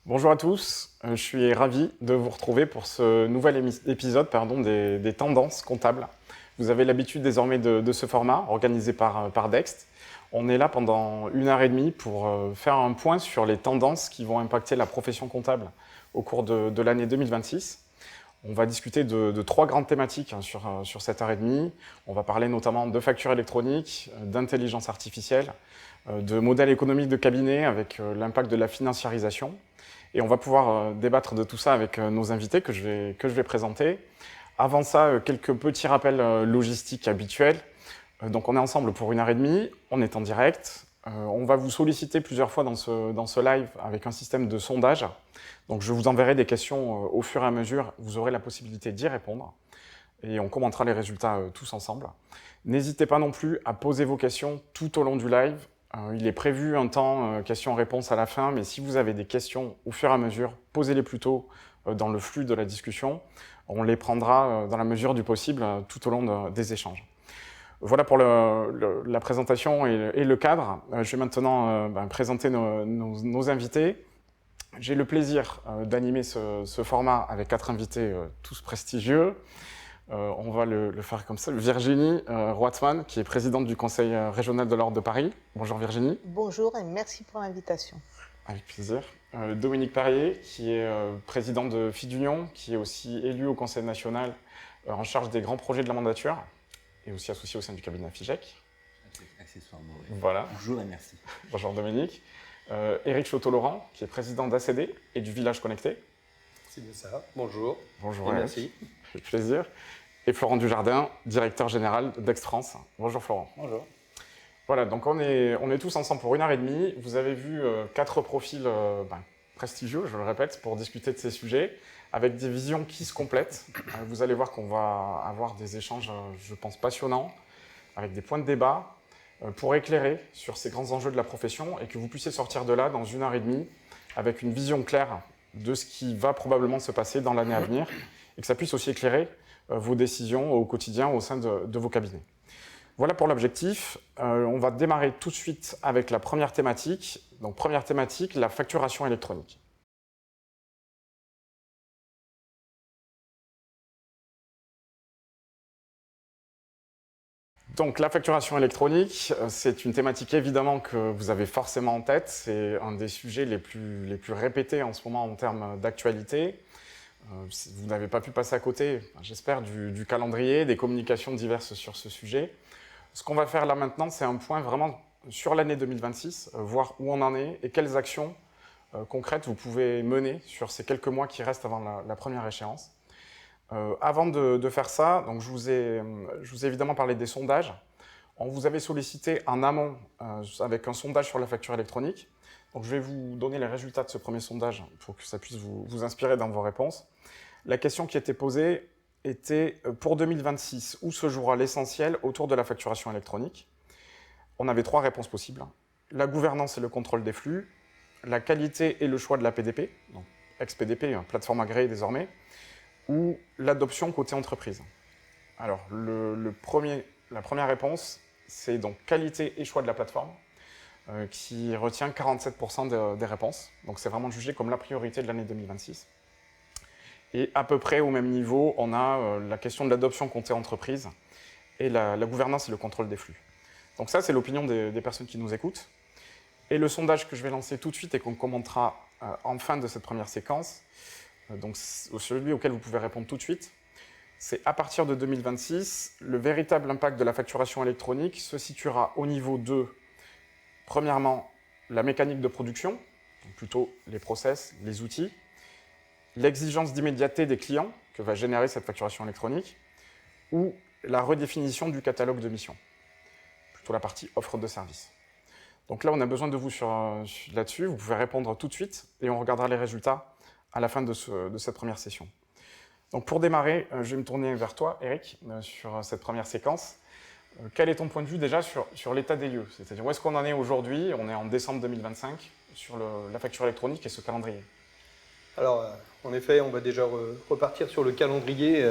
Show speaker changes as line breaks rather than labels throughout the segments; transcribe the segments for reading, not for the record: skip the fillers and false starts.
Bonjour à tous, je suis ravi de vous retrouver pour ce nouvel épisode des tendances comptables. Vous avez l'habitude désormais de ce format organisé par Dext. On est là pendant 1h30 pour faire un point sur les tendances qui vont impacter la profession comptable au cours de l'année 2026. On va discuter de 3 grandes thématiques sur cette heure et demie. On va parler notamment de factures électroniques, d'intelligence artificielle, de modèles économiques de cabinet avec l'impact de la financiarisation. Et on va pouvoir débattre de tout ça avec nos invités que je vais présenter. Avant ça, quelques petits rappels logistiques habituels. Donc on est ensemble pour 1h30, on est en direct. On va vous solliciter plusieurs fois dans ce live avec un système de sondage. Donc je vous enverrai des questions au fur et à mesure, vous aurez la possibilité d'y répondre. Et on commentera les résultats tous ensemble. N'hésitez pas non plus à poser vos questions tout au long du live. Il est prévu un temps questions-réponses à la fin, mais si vous avez des questions au fur et à mesure, posez-les plutôt dans le flux de la discussion. On les prendra dans la mesure du possible tout au long des échanges. Voilà pour la présentation et le cadre. Je vais maintenant présenter nos invités. J'ai le plaisir d'animer ce format avec 4 invités tous prestigieux. On va le faire comme ça. Virginie Roitman, qui est présidente du Conseil régional de l'Ordre de Paris. Bonjour Virginie.
Bonjour et merci pour l'invitation.
Avec plaisir. Dominique Perrier, qui est président de FIDUnion, qui est aussi élu au Conseil national en charge des grands projets de la mandature, et aussi associé au sein du cabinet FIGEC.
Accessoirement, oui.
Voilà.
Bonjour et merci.
Bonjour Dominique. Éric Choteau-Laurent, qui est président d'ACD et du Village Connecté.
C'est bien ça. Bonjour.
Bonjour
Et
Éric.
merci.
Avec plaisir. Et Florent Dujardin, directeur général d'Aix-France. Bonjour Florent.
Bonjour.
Voilà, donc on est tous ensemble pour 1h30. Vous avez vu 4 profils prestigieux, je le répète, pour discuter de ces sujets, avec des visions qui se complètent. Vous allez voir qu'on va avoir des échanges, je pense, passionnants, avec des points de débat, pour éclairer sur ces grands enjeux de la profession et que vous puissiez sortir de là dans 1h30 avec une vision claire de ce qui va probablement se passer dans l'année à venir et que ça puisse aussi éclairer vos décisions au quotidien au sein de vos cabinets. Voilà pour l'objectif. On va démarrer tout de suite avec la première thématique. Donc première thématique, la facturation électronique. Donc la facturation électronique, c'est une thématique évidemment que vous avez forcément en tête. C'est un des sujets les plus répétés en ce moment en termes d'actualité. Vous n'avez pas pu passer à côté, j'espère, du calendrier, des communications diverses sur ce sujet. Ce qu'on va faire là maintenant, c'est un point vraiment sur l'année 2026, voir où on en est et quelles actions concrètes vous pouvez mener sur ces quelques mois qui restent avant la première échéance. Avant de faire ça, donc je vous ai évidemment parlé des sondages. On vous avait sollicité en amont avec un sondage sur la facture électronique. Donc je vais vous donner les résultats de ce premier sondage pour que ça puisse vous inspirer dans vos réponses. La question qui était posée était pour 2026, où se jouera l'essentiel autour de la facturation électronique? On avait 3 réponses possibles. La gouvernance et le contrôle des flux, la qualité et le choix de la PDP, donc ex-PDP, plateforme agréée désormais, ou l'adoption côté entreprise. Alors, la première réponse, c'est donc qualité et choix de la plateforme, qui retient 47% des réponses. Donc c'est vraiment jugé comme la priorité de l'année 2026. Et à peu près au même niveau, on a la question de l'adoption côté entreprise et la gouvernance et le contrôle des flux. Donc ça, c'est l'opinion des personnes qui nous écoutent. Et le sondage que je vais lancer tout de suite et qu'on commentera en fin de cette première séquence, donc celui auquel vous pouvez répondre tout de suite, c'est à partir de 2026, le véritable impact de la facturation électronique se situera au niveau de, premièrement, la mécanique de production, donc plutôt les process, les outils, l'exigence d'immédiateté des clients que va générer cette facturation électronique, ou la redéfinition du catalogue de missions, plutôt la partie offre de service. Donc là, on a besoin de vous là-dessus, vous pouvez répondre tout de suite et on regardera les résultats à la fin de cette première session. Donc pour démarrer, je vais me tourner vers toi, Éric, sur cette première séquence. Quel est ton point de vue déjà sur l'état des lieux? C'est-à-dire où est-ce qu'on en est aujourd'hui? On est en décembre 2025 sur la facture électronique et ce calendrier.
Alors, en effet, on va déjà repartir sur le calendrier,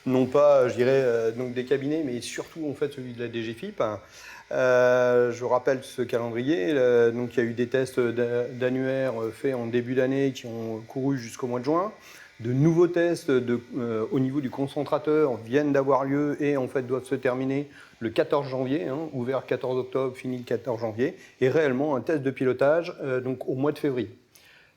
non pas, je dirais, donc des cabinets, mais surtout en fait celui de la DGFiP. Je rappelle ce calendrier. Donc, il y a eu des tests d'annuaire faits en début d'année qui ont couru jusqu'au mois de juin. De nouveaux tests au niveau du concentrateur viennent d'avoir lieu et en fait doivent se terminer le 14 janvier, ouvert le 14 octobre, fini le 14 janvier, et réellement un test de pilotage donc au mois de février.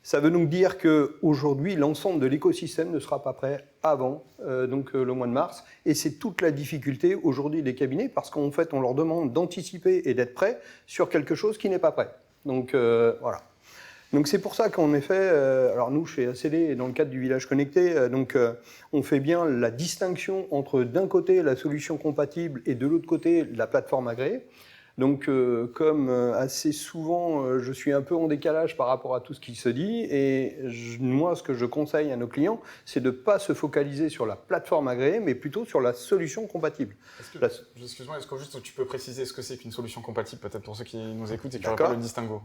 Ça veut donc dire qu'aujourd'hui, l'ensemble de l'écosystème ne sera pas prêt avant le mois de mars. Et c'est toute la difficulté aujourd'hui des cabinets parce qu'en fait, on leur demande d'anticiper et d'être prêt sur quelque chose qui n'est pas prêt. Donc voilà. Donc c'est pour ça qu'en effet, alors nous chez ACD, dans le cadre du village connecté, on fait bien la distinction entre d'un côté la solution compatible et de l'autre côté la plateforme agréée. Donc, comme assez souvent, je suis un peu en décalage par rapport à tout ce qui se dit. Et moi, ce que je conseille à nos clients, c'est de ne pas se focaliser sur la plateforme agréée, mais plutôt sur la solution compatible.
Excuse-moi, est-ce que juste tu peux préciser ce que c'est qu'une solution compatible, peut-être pour ceux qui nous écoutent et qui n'auraient pas le distinguo?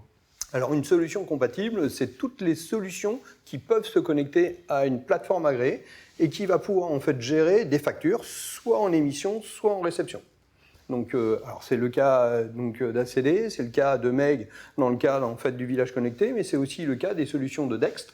Alors, une solution compatible, c'est toutes les solutions qui peuvent se connecter à une plateforme agréée et qui va pouvoir en fait gérer des factures, soit en émission, soit en réception. Donc, alors c'est le cas d'ACD, c'est le cas de MEG dans le cadre en fait, du village connecté, mais c'est aussi le cas des solutions de Dext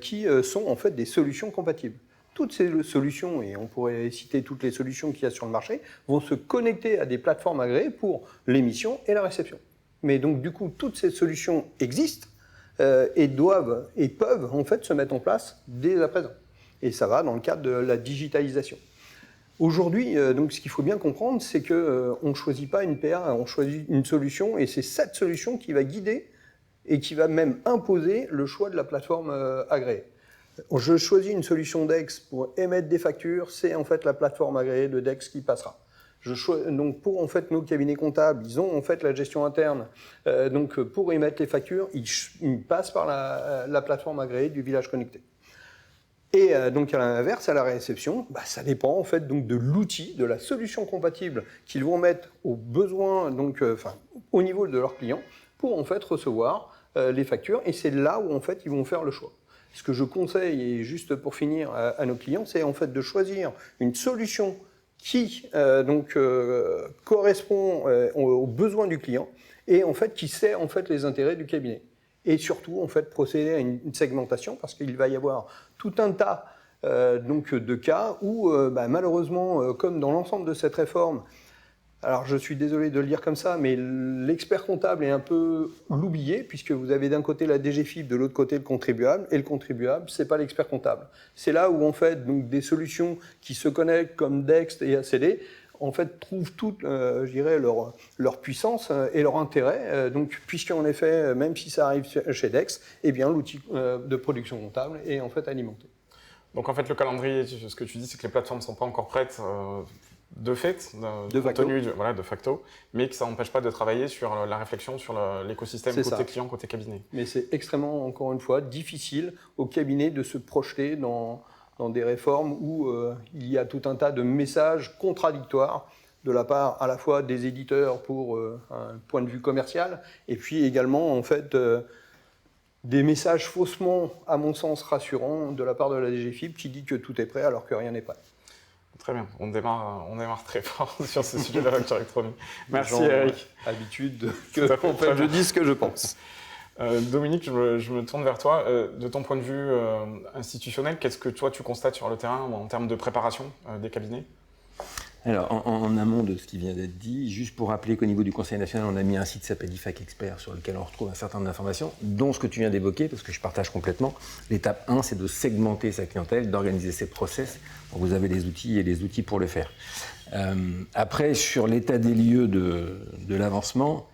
qui sont en fait des solutions compatibles. Toutes ces solutions, et on pourrait citer toutes les solutions qu'il y a sur le marché, vont se connecter à des plateformes agréées pour l'émission et la réception. Mais donc du coup, toutes ces solutions existent et doivent et peuvent en fait se mettre en place dès à présent. Et ça va dans le cadre de la digitalisation. Aujourd'hui, donc, ce qu'il faut bien comprendre, c'est qu'on ne choisit pas une PA, on choisit une solution, et c'est cette solution qui va guider et qui va même imposer le choix de la plateforme agréée. Je choisis une solution DEX pour émettre des factures, c'est en fait la plateforme agréée de DEX qui passera. Donc pour en fait nos cabinets comptables, ils ont en fait la gestion interne. Donc pour émettre les factures, ils passent par la plateforme agréée du village connecté. Et donc à l'inverse, à la réception, ça dépend en fait donc de l'outil, de la solution compatible qu'ils vont mettre aux besoins, au niveau de leurs clients, pour en fait recevoir les factures. Et c'est là où en fait ils vont faire le choix. Ce que je conseille, et juste pour finir à nos clients, c'est en fait de choisir une solution qui correspond aux besoins du client et en fait qui sert en fait les intérêts du cabinet. Et surtout, en fait, procéder à une segmentation parce qu'il va y avoir tout un tas de cas où, malheureusement, comme dans l'ensemble de cette réforme, alors je suis désolé de le dire comme ça, mais l'expert comptable est un peu l'oublié puisque vous avez d'un côté la DGFiP, de l'autre côté le contribuable, et le contribuable, c'est pas l'expert comptable. C'est là où, en fait, donc, des solutions qui se connectent comme Dext et ACD, en fait, trouvent toutes, leur puissance et leur intérêt. Puisqu'en effet, même si ça arrive chez Dex, eh bien, l'outil de production comptable est en fait alimenté.
Donc, en fait, le calendrier, ce que tu dis, c'est que les plateformes ne sont pas encore prêtes de fait, de facto, mais que ça n'empêche pas de travailler sur la réflexion sur l'écosystème côté client, côté cabinet.
Mais c'est extrêmement, encore une fois, difficile au cabinet de se projeter dans des réformes où il y a tout un tas de messages contradictoires de la part à la fois des éditeurs pour un point de vue commercial et puis également en fait des messages faussement, à mon sens, rassurants de la part de la DGFiP qui dit que tout est prêt alors que rien n'est prêt.
Très bien, on démarre très fort sur ce sujet de la facture électronique. Merci Eric.
Habitude que en fait, je dise ce que je pense.
Dominique, je me tourne vers toi. De ton point de vue institutionnel, qu'est-ce que toi tu constates sur le terrain en termes de préparation des cabinets ?
Alors, en amont de ce qui vient d'être dit, juste pour rappeler qu'au niveau du Conseil national, on a mis un site qui s'appelle IFAC Expert sur lequel on retrouve un certain nombre d'informations, dont ce que tu viens d'évoquer, parce que je partage complètement. L'étape 1, c'est de segmenter sa clientèle, d'organiser ses process. Donc vous avez les outils et les outils pour le faire. Après, sur l'état des lieux de l'avancement,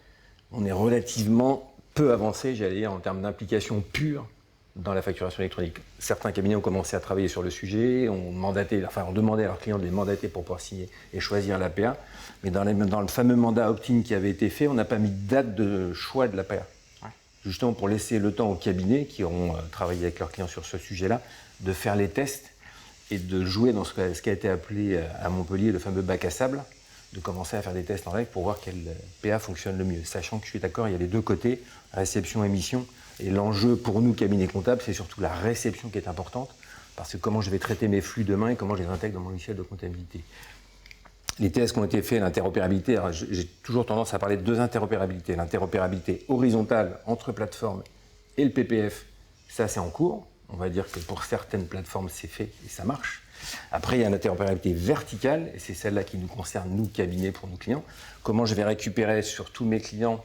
on est relativement peu avancé, j'allais dire, en termes d'implication pure dans la facturation électronique. Certains cabinets ont commencé à travailler sur le sujet, ont demandé à leurs clients de les mandater pour pouvoir signer et choisir l'APA. Mais dans le fameux mandat opt-in qui avait été fait, on n'a pas mis de date de choix de l'APA. Ouais. Justement pour laisser le temps aux cabinets qui auront travaillé avec leurs clients sur ce sujet-là, de faire les tests et de jouer dans ce qui a été appelé à Montpellier le fameux bac à sable, de commencer à faire des tests en live pour voir quel PA fonctionne le mieux. Sachant que je suis d'accord, il y a les deux côtés, réception, émission. Et l'enjeu pour nous, cabinet comptable, c'est surtout la réception qui est importante, parce que comment je vais traiter mes flux demain et comment je les intègre dans mon logiciel de comptabilité. Les tests qui ont été faits, l'interopérabilité, alors j'ai toujours tendance à parler de deux interopérabilités. L'interopérabilité horizontale entre plateformes et le PPF, ça c'est en cours. On va dire que pour certaines plateformes c'est fait et ça marche. Après il y a l'interopérabilité verticale, et c'est celle-là qui nous concerne, nous, cabinets, pour nos clients. Comment je vais récupérer sur tous mes clients,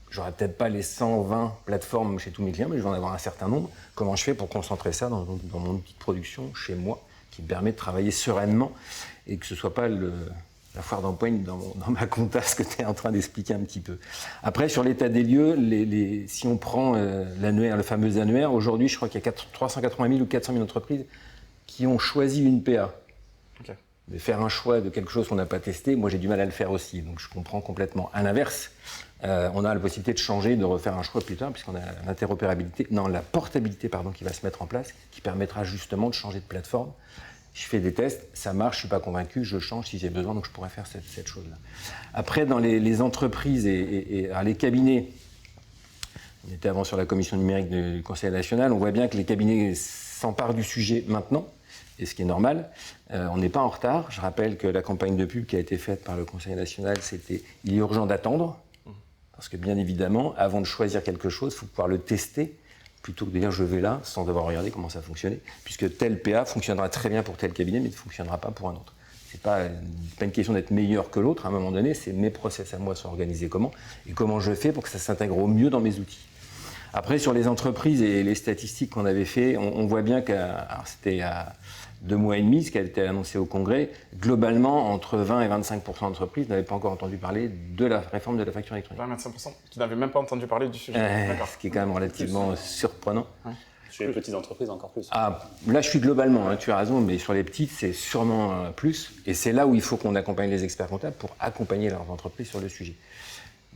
j'aurai peut-être pas les 120 plateformes chez tous mes clients, mais je vais en avoir un certain nombre. Comment je fais pour concentrer ça dans mon outil de production, chez moi, qui me permet de travailler sereinement et que ce ne soit pas la foire d'empoigne dans ma compta, ce que tu es en train d'expliquer un petit peu. Après, sur l'état des lieux, si on prend l'annuaire, le fameux annuaire, aujourd'hui, je crois qu'il y a 380 000 ou 400 000 entreprises qui ont choisi une PA.
Okay.
Mais faire un choix de quelque chose qu'on n'a pas testé, moi j'ai du mal à le faire aussi, donc je comprends complètement. À l'inverse, on a la possibilité de changer, de refaire un choix plus tard, puisqu'on a la portabilité qui va se mettre en place, qui permettra justement de changer de plateforme. Je fais des tests, ça marche, je ne suis pas convaincu, je change si j'ai besoin, donc je pourrais faire cette chose-là. Après, dans les entreprises et les cabinets, on était avant sur la commission numérique du Conseil national, on voit bien que les cabinets s'emparent du sujet maintenant, et ce qui est normal. On n'est pas en retard. Je rappelle que la campagne de pub qui a été faite par le Conseil national, c'était « Il est urgent d'attendre », parce que bien évidemment, avant de choisir quelque chose, il faut pouvoir le tester, plutôt que de dire je vais là sans devoir regarder comment ça fonctionnait, puisque tel PA fonctionnera très bien pour tel cabinet, mais ne fonctionnera pas pour un autre. C'est pas une question d'être meilleur que l'autre, à un moment donné, c'est mes process à moi sont organisés comment, et comment je fais pour que ça s'intègre au mieux dans mes outils. Après, sur les entreprises et les statistiques qu'on avait fait, on voit bien que c'était à 2 mois et demi, ce qui a été annoncé au Congrès, globalement, entre 20 et 25% d'entreprises n'avaient pas encore entendu parler de la réforme de la facture électronique.
20-25%. Tu n'avais même pas entendu parler du sujet.
Ce qui est quand même relativement surprenant.
Ouais. Chez les petites entreprises, encore plus.
Là, je suis globalement, tu as raison, mais sur les petites, c'est sûrement plus. Et c'est là où il faut qu'on accompagne les experts comptables pour accompagner leurs entreprises sur le sujet.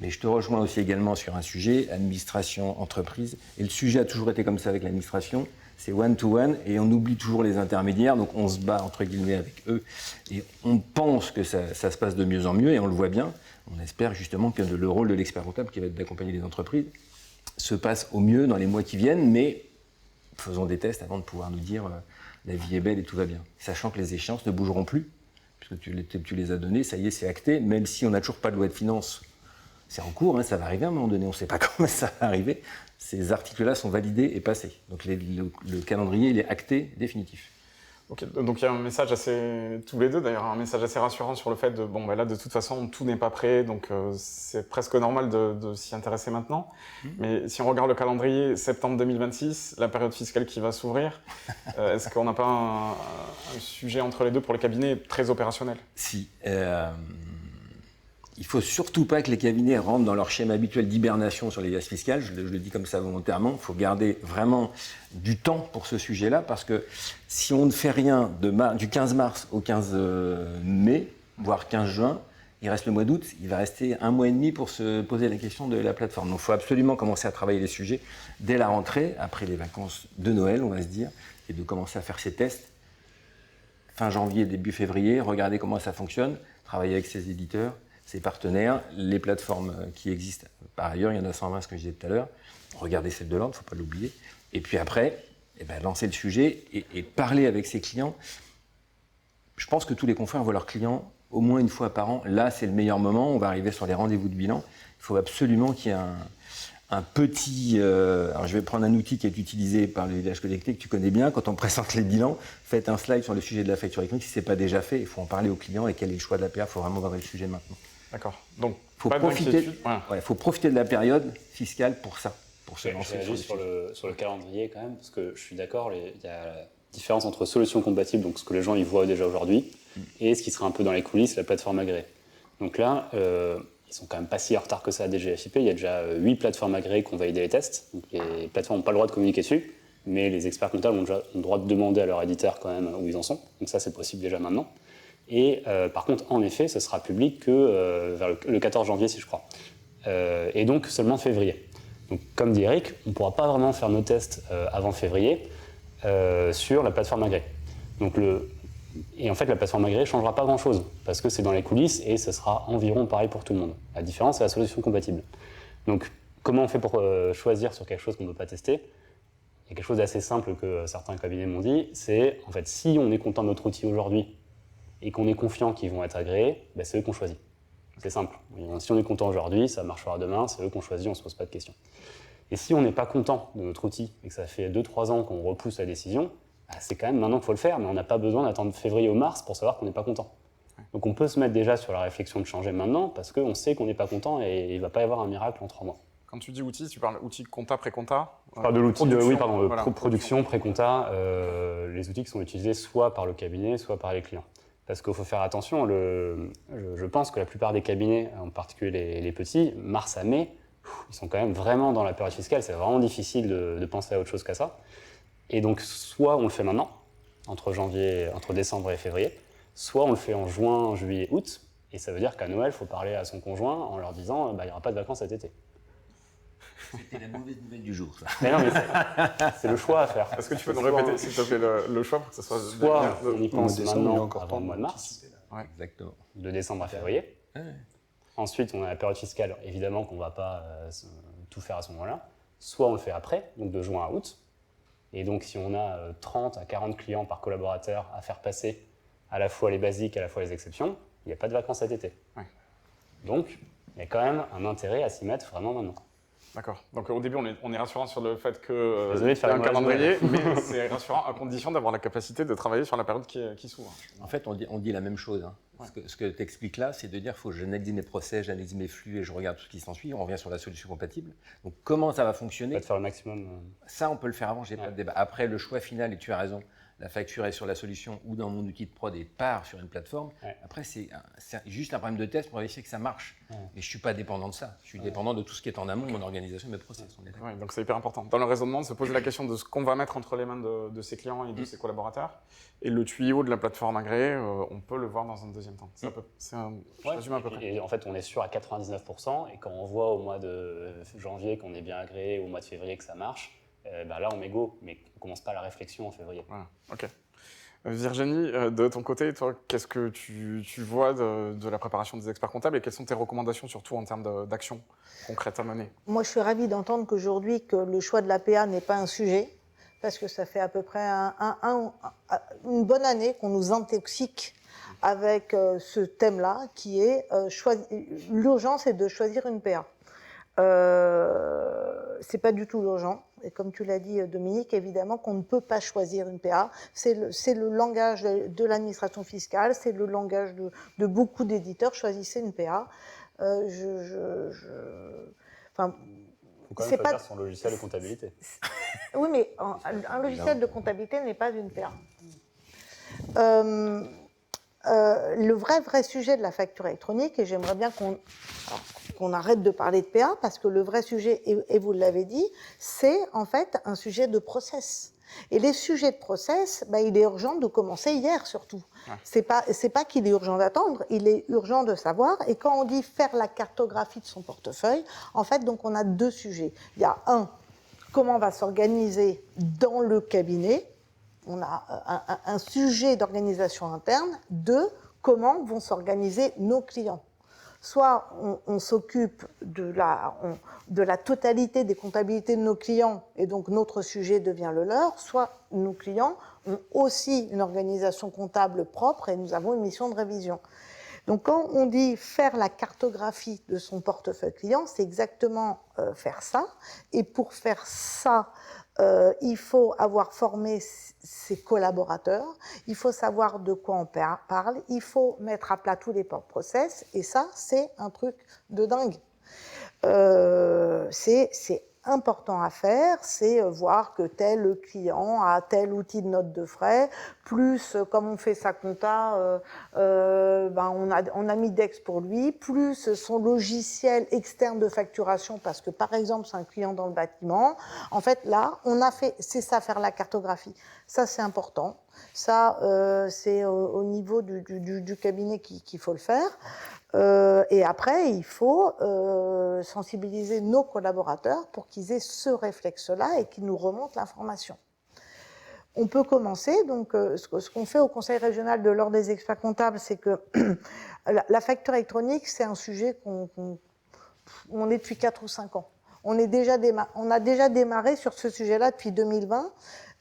Mais je te rejoins aussi également sur un sujet, administration, entreprise. Et le sujet a toujours été comme ça avec l'administration. C'est one-to-one et on oublie toujours les intermédiaires, donc on se bat entre guillemets avec eux et on pense que ça se passe de mieux en mieux et on le voit bien. On espère justement que le rôle de l'expert comptable qui va être d'accompagner les entreprises se passe au mieux dans les mois qui viennent, mais faisons des tests avant de pouvoir nous dire la vie est belle et tout va bien. Sachant que les échéances ne bougeront plus, puisque tu les as données, ça y est, c'est acté, même si on n'a toujours pas de loi de finances. C'est en cours, ça va arriver à un moment donné, on ne sait pas comment ça va arriver. Ces articles-là sont validés et passés. Donc le calendrier, il est acté, définitif.
Okay. Donc il y a un message tous les deux d'ailleurs, un message assez rassurant sur le fait de, là de toute façon tout n'est pas prêt, donc c'est presque normal de s'y intéresser maintenant. Mais si on regarde le calendrier, septembre 2026, la période fiscale qui va s'ouvrir, est-ce qu'on n'a pas un sujet entre les deux pour les cabinets très opérationnel?
Si. Il ne faut surtout pas que les cabinets rentrent dans leur schéma habituel d'hibernation sur les liasses fiscales, je le dis comme ça volontairement, il faut garder vraiment du temps pour ce sujet-là, parce que si on ne fait rien du 15 mars au 15 mai, voire 15 juin, il reste le mois d'août, il va rester 1 mois et demi pour se poser la question de la plateforme. Donc il faut absolument commencer à travailler les sujets dès la rentrée, après les vacances de Noël, on va se dire, et de commencer à faire ces tests fin janvier, début février, regarder comment ça fonctionne, travailler avec ses éditeurs, ses partenaires, les plateformes qui existent. Par ailleurs, il y en a 120, ce que je disais tout à l'heure. Regardez celle de l'ordre, il ne faut pas l'oublier. Et puis après, lancer le sujet et parler avec ses clients. Je pense que tous les confrères voient leurs clients au moins une fois par an. Là, c'est le meilleur moment. On va arriver sur les rendez-vous de bilan. Il faut absolument qu'il y ait un petit... alors, je vais prendre un outil qui est utilisé par le village connecté que tu connais bien. Quand on présente les bilans, faites un slide sur le sujet de la facture électronique. Si ce n'est pas déjà fait, il faut en parler aux clients et quel est le choix de la PA. Il faut vraiment voir le sujet maintenant.
D'accord. Donc,
faut profiter de la période fiscale pour ça, pour se lancer.
Je réagis sur le calendrier quand même, parce que je suis d'accord, il y a la différence entre solutions compatibles, donc ce que les gens ils voient déjà aujourd'hui, et ce qui serait un peu dans les coulisses, la plateforme agréée. Donc là, ils sont quand même pas si en retard que ça à DGFiP. Il y a déjà 8 plateformes agréées qui ont validé les tests. Donc les plateformes n'ont pas le droit de communiquer dessus, mais les experts comptables ont déjà le droit de demander à leur éditeur quand même où ils en sont. Donc ça, c'est possible déjà maintenant. Et par contre, en effet, ce sera public que vers le 14 janvier, si je crois. Et donc seulement février. Donc comme dit Eric, on ne pourra pas vraiment faire nos tests avant février sur la plateforme agréée. Et en fait, la plateforme agréée ne changera pas grand-chose, parce que c'est dans les coulisses et ce sera environ pareil pour tout le monde. La différence, c'est la solution compatible. Donc comment on fait pour choisir sur quelque chose qu'on ne peut pas tester? Il y a quelque chose d'assez simple que certains cabinets m'ont dit, c'est en fait si on est content de notre outil aujourd'hui et qu'on est confiant qu'ils vont être agréés, ben, c'est eux qu'on choisit. C'est simple. Si on est content aujourd'hui, ça marchera demain, c'est eux qu'on choisit, on ne se pose pas de questions. Et si on n'est pas content de notre outil et que ça fait 2-3 ans qu'on repousse la décision, bah, c'est quand même maintenant qu'il faut le faire, mais on n'a pas besoin d'attendre février ou mars pour savoir qu'on n'est pas content. Donc on peut se mettre déjà sur la réflexion de changer maintenant parce qu'on sait qu'on n'est pas content et il ne va pas y avoir un miracle en 3 mois.
Quand tu dis outils, tu parles outils compta, pré-compta?
Je parle de l'outil
voilà.
production, pré-compta, les outils qui sont utilisés soit par le cabinet, soit par les clients. Parce qu'il faut faire attention, je pense que la plupart des cabinets, en particulier les petits, mars à mai, ils sont quand même vraiment dans la période fiscale, c'est vraiment difficile de penser à autre chose qu'à ça. Et donc soit on le fait maintenant, entre décembre et février, soit on le fait en juin, juillet, août, et ça veut dire qu'à Noël, il faut parler à son conjoint en leur disant il n'y aura pas de vacances cet été.
C'était la mauvaise nouvelle du jour, ça.
Mais non, mais c'est le choix à faire.
Est-ce que tu peux nous répéter, s'il te plaît, le choix pour que ce soit...
Soit on y pense
décembre, il y a
maintenant,
encore
avant
temps
le mois de mars,
Exactement.
de décembre à février.
Ouais.
Ensuite, on a la période fiscale, évidemment qu'on ne va pas tout faire à ce moment-là. Soit on le fait après, donc de juin à août. Et donc, si on a 30 à 40 clients par collaborateur à faire passer à la fois les basiques, à la fois les exceptions, il n'y a pas de vacances cet été.
Ouais.
Donc, il y a quand même un intérêt à s'y mettre vraiment maintenant.
D'accord. Donc au début, on est rassurant sur le fait que
Désolé de faire
y a un
une mauvaise
calendrier,
nouvelle.
mais c'est rassurant à condition d'avoir la capacité de travailler sur la période qui s'ouvre.
En fait, on dit la même chose. Hein.
Ouais.
Ce que tu expliques là, c'est de dire qu'il faut que j'analyse mes procès, j'analyse mes flux et je regarde tout ce qui s'ensuit. On revient sur la solution compatible. Donc, comment ça va
On
fonctionner?
va faire le maximum.
Ça, on peut le faire avant, j'ai pas de débat. Après, le choix final, et tu as raison, la facture est sur la solution ou dans mon outil de prod et part sur une plateforme.
Ouais.
Après, c'est juste un problème de test pour vérifier que ça marche.
Ouais.
Et je ne suis pas dépendant de ça. Je suis dépendant de tout ce qui est en amont, mon organisation, mes process. On est d'accord.
Ouais, donc c'est hyper important. Dans le raisonnement, se poser la question de ce qu'on va mettre entre les mains de ses clients et de ses collaborateurs. Et le tuyau de la plateforme agréée, on peut le voir dans un deuxième temps. Je résume à peu près.
Et en fait, on est sûr à 99%. Et quand on voit au mois de janvier qu'on est bien agréé, ou au mois de février que ça marche, là, on met go. Mais on ne commence pas la réflexion en février.
Voilà, ok. Virginie, de ton côté, toi, qu'est-ce que tu vois de la préparation des experts comptables et quelles sont tes recommandations, surtout en termes d'action concrète à mener?
Moi, je suis ravie d'entendre qu'aujourd'hui, que le choix de l'APA n'est pas un sujet, parce que ça fait à peu près une bonne année qu'on nous intoxique avec ce thème-là, qui est l'urgence est de choisir une PA. C'est pas du tout urgent. Et comme tu l'as dit, Dominique, évidemment qu'on ne peut pas choisir une PA. C'est le langage de l'administration fiscale, c'est le langage de beaucoup d'éditeurs. Choisissez une PA.
Il faut quand même choisir son logiciel de comptabilité.
Oui, mais un logiciel de comptabilité n'est pas une PA. Le vrai sujet de la facture électronique, et j'aimerais bien qu'on arrête de parler de PA, parce que le vrai sujet, et vous l'avez dit, c'est en fait un sujet de process. Et les sujets de process, il est urgent de commencer hier surtout. Ouais. C'est pas qu'il est urgent d'attendre, il est urgent de savoir. Et quand on dit faire la cartographie de son portefeuille, en fait, donc on a deux sujets. Il y a comment on va s'organiser dans le cabinet. On a un sujet d'organisation interne. 2, comment vont s'organiser nos clients. Soit on s'occupe de la totalité des comptabilités de nos clients et donc notre sujet devient le leur, soit nos clients ont aussi une organisation comptable propre et nous avons une mission de révision. Donc quand on dit faire la cartographie de son portefeuille client, c'est exactement faire ça. Et pour faire ça, il faut avoir formé ses collaborateurs, il faut savoir de quoi on parle, il faut mettre à plat tous les process, et ça, c'est un truc de dingue. C'est important à faire, c'est voir que tel client a tel outil de note de frais, plus comme on fait sa compta, on a mis Dex pour lui, plus son logiciel externe de facturation, parce que par exemple c'est un client dans le bâtiment. En fait là, c'est ça, faire la cartographie. Ça c'est important. Ça c'est au niveau du cabinet qu'il faut le faire. Et après, il faut sensibiliser nos collaborateurs pour qu'ils aient ce réflexe-là et qu'ils nous remontent l'information. On peut commencer, donc ce qu'on fait au Conseil régional de l'Ordre des experts comptables, c'est que la facture électronique, c'est un sujet on est depuis 4 ou 5 ans. on a déjà démarré sur ce sujet-là depuis 2020.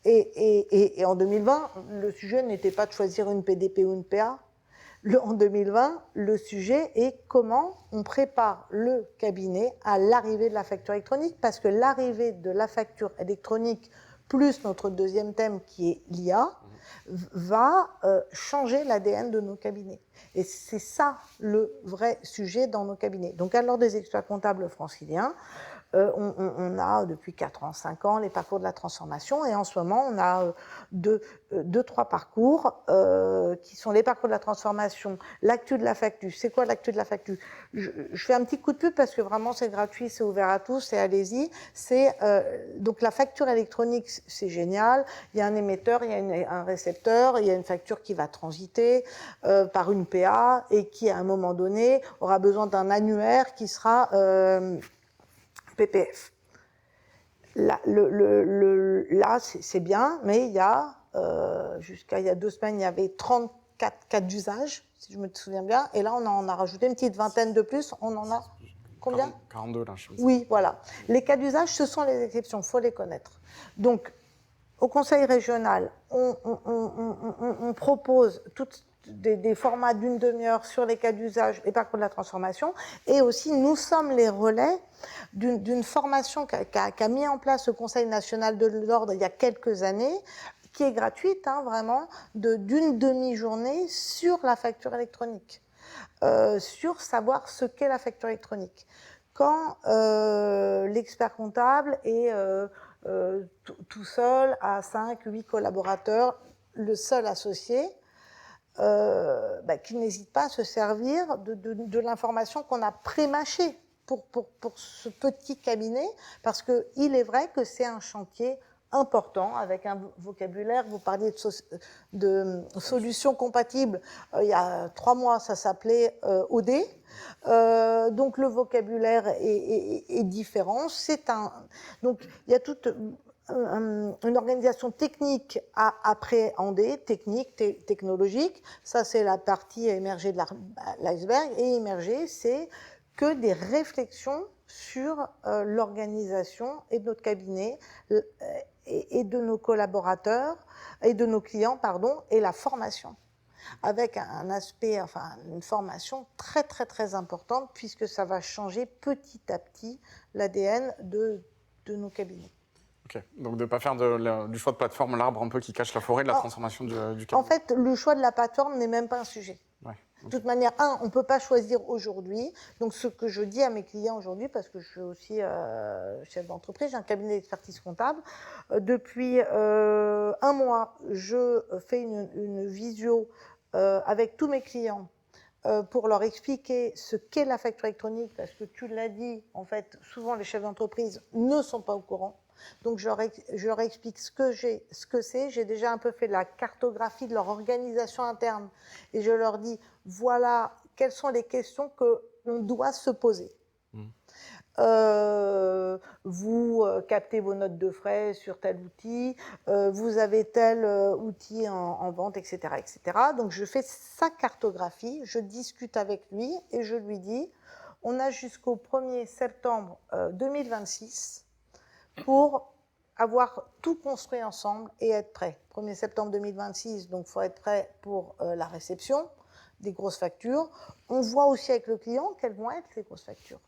Et en 2020, le sujet n'était pas de choisir une PDP ou une PA. En 2020, le sujet est comment on prépare le cabinet à l'arrivée de la facture électronique, parce que l'arrivée de la facture électronique, plus notre deuxième thème qui est l'IA, va changer l'ADN de nos cabinets. Et c'est ça le vrai sujet dans nos cabinets. Donc à l'ordre des experts comptables franciliens, on a depuis 4 ans, 5 ans les parcours de la transformation, et en ce moment on a trois parcours qui sont les parcours de la transformation, l'actu de la factu. C'est quoi l'actu de la factu? Je fais un petit coup de pub parce que vraiment c'est gratuit, c'est ouvert à tous, et allez-y. Donc la facture électronique, c'est génial, il y a un émetteur, il y a un récepteur, il y a une facture qui va transiter par une PA et qui à un moment donné aura besoin d'un annuaire qui sera PPF. Là, c'est bien, mais il y a, jusqu'à il y a 2 semaines, il y avait 34 cas d'usage, si je me souviens bien, et là, on en a rajouté une petite vingtaine de plus. On en a combien?
42, là, je sais pas.
Oui, voilà. Les cas d'usage, ce sont les exceptions, il faut les connaître. Donc, au Conseil régional, on propose toutes des formats d'une demi-heure sur les cas d'usage et parcours de la transformation, et aussi nous sommes les relais d'une formation qu'a mis en place le Conseil national de l'ordre il y a quelques années, qui est gratuite, hein, vraiment, d'une demi-journée sur la facture électronique, sur savoir ce qu'est la facture électronique. Quand l'expert comptable est tout seul, à 5-8 collaborateurs, le seul associé, qu'il n'hésite pas à se servir de l'information qu'on a pré-mâchée pour ce petit cabinet, parce qu'il est vrai que c'est un chantier important, avec un vocabulaire. Vous parliez de solutions compatibles. Il y a 3 mois, ça s'appelait OD. Donc le vocabulaire est différent. Donc il y a toute une organisation technique à appréhender, technique, technologique. Ça, c'est la partie émergée de l'iceberg. Et émergée, c'est que des réflexions sur l'organisation et de notre cabinet et de nos collaborateurs et de nos clients, pardon, et la formation, avec un aspect, enfin une formation très très très importante, puisque ça va changer petit à petit l'ADN de nos cabinets.
Ok, donc de ne pas faire du choix de plateforme l'arbre un peu qui cache la forêt, de la transformation du cabinet.
En fait, le choix de la plateforme n'est même pas un sujet.
Ouais.
De toute manière, on ne peut pas choisir aujourd'hui. Donc, ce que je dis à mes clients aujourd'hui, parce que je suis aussi chef d'entreprise, j'ai un cabinet d'expertise comptable. Depuis 1 mois, je fais une visio avec tous mes clients pour leur expliquer ce qu'est la facture électronique, parce que tu l'as dit, en fait, souvent les chefs d'entreprise ne sont pas au courant. Donc, je leur explique ce que c'est. J'ai déjà un peu fait la cartographie de leur organisation interne. Et je leur dis, voilà, quelles sont les questions que l'on doit se poser. Vous captez vos notes de frais sur tel outil, vous avez tel outil en vente, etc., etc. Donc, je fais sa cartographie, je discute avec lui et je lui dis, on a jusqu'au 1er septembre 2026 pour avoir tout construit ensemble et être prêt. 1er septembre 2026, donc il faut être prêt pour la réception des grosses factures. On voit aussi avec le client quelles vont être les grosses factures.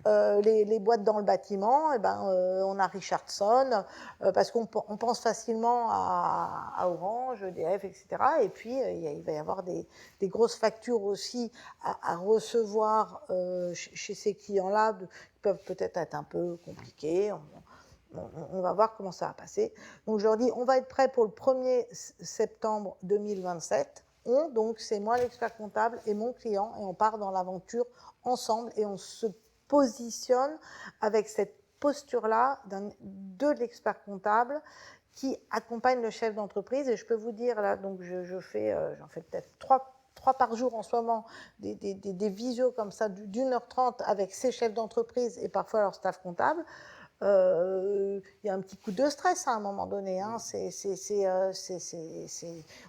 Okay. Les boîtes dans le bâtiment, on a Richardson, parce qu'on pense facilement à Orange, EDF, etc. Et puis, il va y avoir des grosses factures aussi à recevoir chez ces clients-là, qui peuvent peut-être être un peu compliquées. On va voir comment ça va passer. Donc, je leur dis, on va être prêt pour le 1er septembre 2027. Donc, c'est moi l'expert comptable et mon client, et on part dans l'aventure ensemble, et on se positionne avec cette posture-là de l'expert comptable qui accompagne le chef d'entreprise. Et je peux vous dire, là, donc j'en fais peut-être 3 par jour en ce moment, des visios comme ça d'1h30 avec ces chefs d'entreprise et parfois leur staff comptable. Il y a un petit coup de stress à un moment donné. Hein.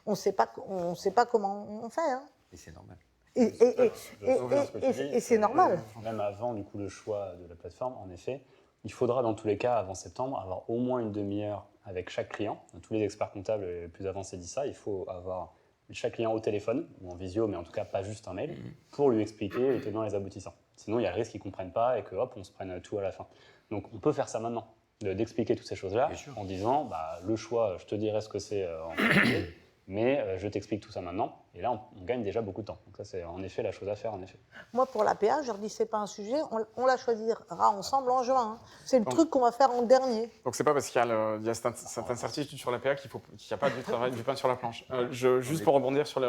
On ne sait pas comment on fait. Hein.
Et c'est normal.
Et c'est normal.
Même avant du coup, le choix de la plateforme, en effet, Il faudra dans tous les cas, avant septembre, avoir au moins une demi-heure avec chaque client. Tous les experts comptables les plus avancés disent ça. Il faut avoir chaque client au téléphone ou en visio, mais en tout cas pas juste un mail, pour lui expliquer les tenants et les aboutissants. Sinon, il y a le risque qu'ils ne comprennent pas et que hop, on se prenne tout à la fin. Donc on peut faire ça maintenant, d'expliquer toutes ces choses-là en disant bah, le choix, je te dirai ce que c'est en fait, mais je t'explique tout ça maintenant. Et là, on gagne déjà beaucoup de temps. Donc ça, c'est en effet la chose à faire, en effet.
Moi, pour l'APA, je leur dis, c'est pas un sujet, on la choisira ensemble en juin. Hein. C'est le truc qu'on va faire en dernier.
Donc c'est pas parce qu'il y a cette incertitude sur l'APA qu'il n'y a pas du pain sur la planche. Juste pour rebondir sur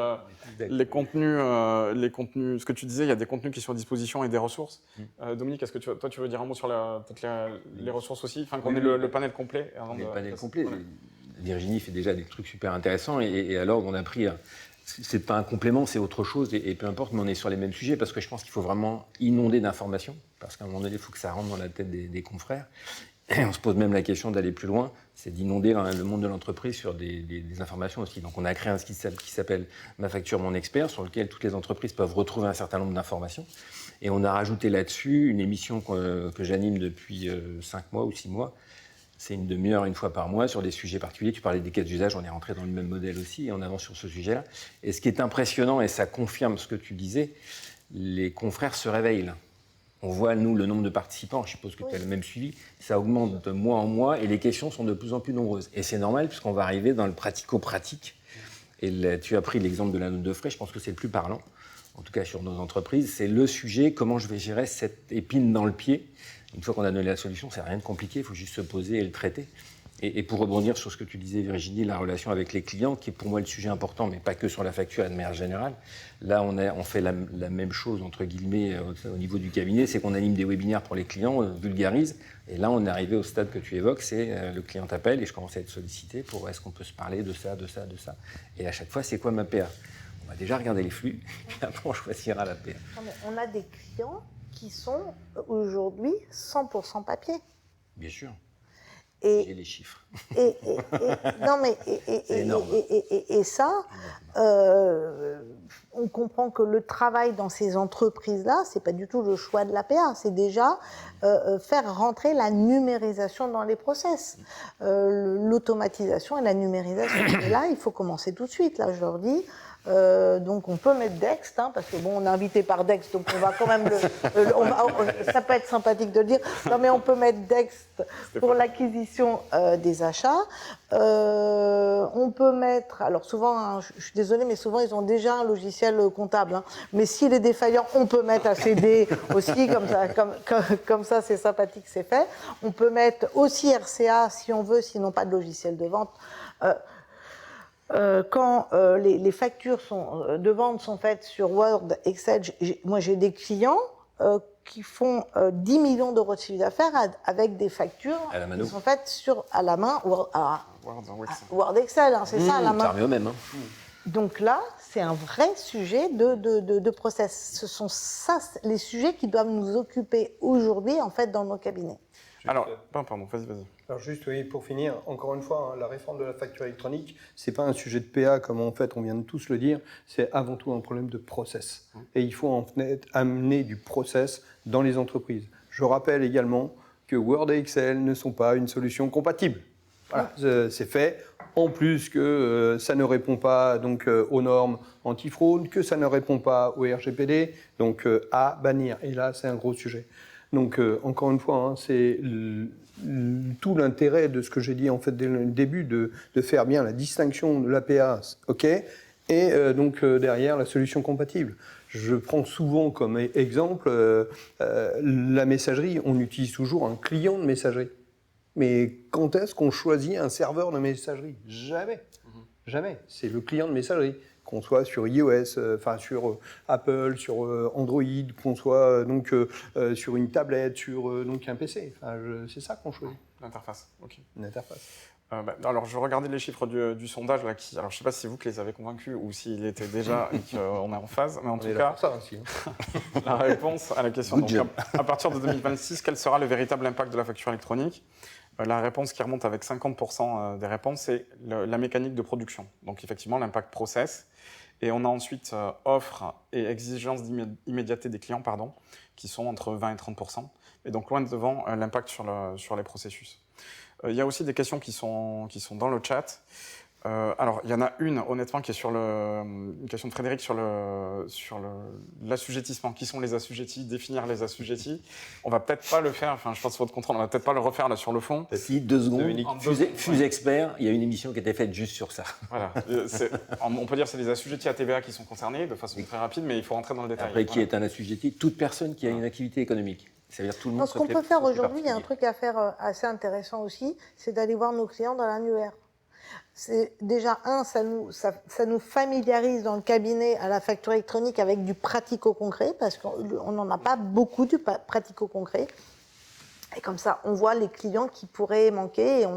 les contenus, ce que tu disais, il y a des contenus qui sont à disposition et des ressources. Dominique, est-ce que toi tu veux dire un mot sur toutes les ressources aussi, enfin qu'on ait le panel complet
Le panel complet. Virginie fait déjà des trucs super intéressants et alors on a pris... C'est pas un complément, c'est autre chose, et peu importe, mais on est sur les mêmes sujets, parce que je pense qu'il faut vraiment inonder d'informations, parce qu'à un moment donné, il faut que ça rentre dans la tête des confrères. Et on se pose même la question d'aller plus loin, c'est d'inonder le monde de l'entreprise sur des informations aussi. Donc on a créé un site qui s'appelle Ma facture, mon expert, sur lequel toutes les entreprises peuvent retrouver un certain nombre d'informations. Et on a rajouté là-dessus une émission que j'anime depuis 5 mois ou 6 mois. C'est une demi-heure, une fois par mois, sur des sujets particuliers. Tu parlais des cas d'usage, on est rentré dans le même modèle aussi, et on avance sur ce sujet-là. Et ce qui est impressionnant, et ça confirme ce que tu disais, les confrères se réveillent là. On voit, nous, le nombre de participants, je suppose que tu as le même suivi, ça augmente de mois en mois, et les questions sont de plus en plus nombreuses. Et c'est normal, puisqu'on va arriver dans le pratico-pratique. Et là, tu as pris l'exemple de la note de frais, je pense que c'est le plus parlant, en tout cas sur nos entreprises. C'est le sujet, comment je vais gérer cette épine dans le pied. Une fois qu'on a donné la solution, c'est rien de compliqué, il faut juste se poser et le traiter. Et pour rebondir sur ce que tu disais, Virginie, la relation avec les clients, qui est pour moi le sujet important, mais pas que sur la facture, de manière générale. Là, on fait la même chose, entre guillemets, au niveau du cabinet, c'est qu'on anime des webinaires pour les clients, on vulgarise. Et là, on est arrivé au stade que tu évoques, c'est le client t'appelle et je commence à être sollicité pour est-ce qu'on peut se parler de ça, de ça, de ça. Et à chaque fois, c'est quoi ma PA? On va déjà regarder les flux, puis après on choisira la PA.
On a des clients qui sont aujourd'hui 100% papier.
Bien sûr.
J'ai
les chiffres.
Et ça, on comprend que le travail dans ces entreprises-là, c'est pas du tout le choix de l'APA, c'est déjà faire rentrer la numérisation dans les process, l'automatisation et la numérisation. Et là, il faut commencer tout de suite. Là, je leur dis. Donc on peut mettre Dext, hein, parce que bon, on est invité par Dext, donc on va quand même ça peut être sympathique de le dire. Non, mais on peut mettre Dext pour l'acquisition des achats. On peut mettre, alors souvent, hein, je suis désolée, mais souvent ils ont déjà un logiciel comptable. Hein, mais s'il est défaillant, on peut mettre ACD aussi, comme ça, c'est sympathique, c'est fait. On peut mettre aussi RCA si on veut, s'ils n'ont pas de logiciel de vente. Quand les factures de vente sont faites sur Word, Excel, moi j'ai des clients qui font 10 millions d'euros de chiffre d'affaires avec des factures qui sont faites à la main, Word, Excel, hein, c'est ça, à la main.
Ça revient au même. Hein.
Donc là, c'est un vrai sujet de process. Ce sont ça les sujets qui doivent nous occuper aujourd'hui, en fait, dans nos cabinets.
Alors, pardon, vas-y.
Alors juste, oui, pour finir, encore une fois, hein, la réforme de la facture électronique, c'est pas un sujet de PA comme en fait on vient de tous le dire, c'est avant tout un problème de process. Et il faut amener du process dans les entreprises. Je rappelle également que Word et Excel ne sont pas une solution compatible. Voilà, c'est fait. En plus que ça ne répond pas donc aux normes antifraude, que ça ne répond pas au RGPD, donc à bannir. Et là, c'est un gros sujet. Donc, encore une fois, hein, c'est tout l'intérêt de ce que j'ai dit en fait dès le début, de faire bien la distinction de l'APA, ok, et donc derrière la solution compatible. Je prends souvent comme exemple la messagerie. On utilise toujours un client de messagerie. Mais quand est-ce qu'on choisit un serveur de messagerie? Jamais. Jamais. C'est le client de messagerie. Qu'on soit sur iOS, sur Apple, sur Android, qu'on soit donc sur une tablette, sur donc un PC. C'est ça qu'on choisit.
L'interface, ok.
Une interface.
Alors, je regardais les chiffres du sondage là. Alors, je ne sais pas si c'est vous qui les avez convaincus ou s'il était déjà et qu'on est en phase, mais en tout cas,
ça aussi, hein.
La réponse à la question. Donc, à partir de 2026, quel sera le véritable impact de la facture électronique? La réponse qui remonte avec 50% des réponses, c'est la mécanique de production. Donc, effectivement, l'impact process. Et on a ensuite offres et exigences d'immédiateté des clients, qui sont entre 20 et 30%, et donc loin devant l'impact sur les processus. Il y a aussi des questions qui sont dans le chat. Alors, il y en a une, honnêtement, qui est une question de Frédéric sur l'assujettissement. Qui sont les assujettis? Définir les assujettis. On va peut-être pas le faire, enfin, je pense qu'il faut te comprendre, on va peut-être pas le refaire là sur le fond.
Si, 2 secondes.
Dominique.
Fuse Expert, il y a une émission qui a été faite juste sur ça.
Voilà. On peut dire que c'est les assujettis à TVA qui sont concernés de façon très rapide, mais il faut rentrer dans le détail.
Après, qui est un assujetti? Toute personne qui a une activité économique. Ça veut dire tout le monde.
Ce qu'on peut faire aujourd'hui, il y a un truc à faire assez intéressant aussi, c'est d'aller voir nos clients dans l'annuaire. C'est déjà ça nous familiarise dans le cabinet à la facture électronique avec du pratico-concret, parce qu'on n'en a pas beaucoup du pratico-concret. Et comme ça, on voit les clients qui pourraient manquer. Et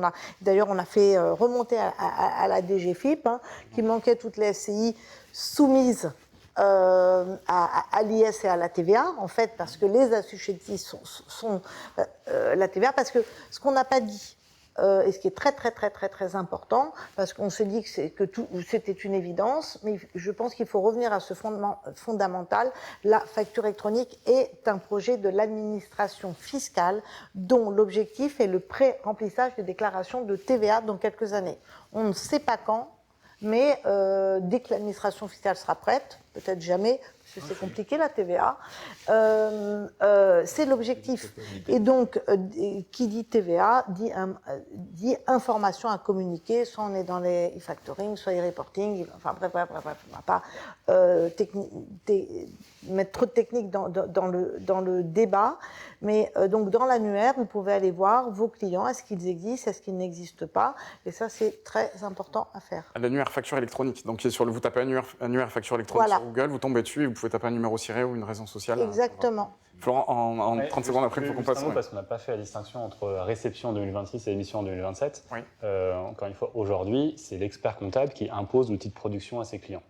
d'ailleurs, on a fait remonter à la DGFiP, qui manquait toutes les SCI soumises à l'IS et à la TVA, en fait, parce que les assujettis sont la TVA, parce que ce qu'on n'a pas dit, et ce qui est très très très très très important, parce qu'on s'est dit que c'était une évidence, mais je pense qu'il faut revenir à ce fondement fondamental. La facture électronique est un projet de l'administration fiscale dont l'objectif est le pré-remplissage des déclarations de TVA dans quelques années. On ne sait pas quand, mais dès que l'administration fiscale sera prête, peut-être jamais, parce que c'est compliqué la TVA, c'est l'objectif. Et donc, qui dit TVA dit information à communiquer, soit on est dans les e-factoring, soit e-reporting, enfin bref, on va pas mettre trop de techniques dans le débat, mais donc dans l'annuaire, vous pouvez aller voir vos clients, est-ce qu'ils existent, est-ce qu'ils n'existent pas, et ça c'est très important à faire.
L'annuaire facture électronique, donc vous tapez annuaire facture électronique sur Google, vous tombez dessus et vous pouvez taper un numéro ciré ou une raison sociale.
Exactement.
Florent, en 30 secondes après, il faut qu'on passe.
Parce qu'on n'a pas fait la distinction entre réception en 2026 et émission en 2027.
Oui.
Encore une fois, aujourd'hui, c'est l'expert comptable qui impose l'outil de production à ses clients.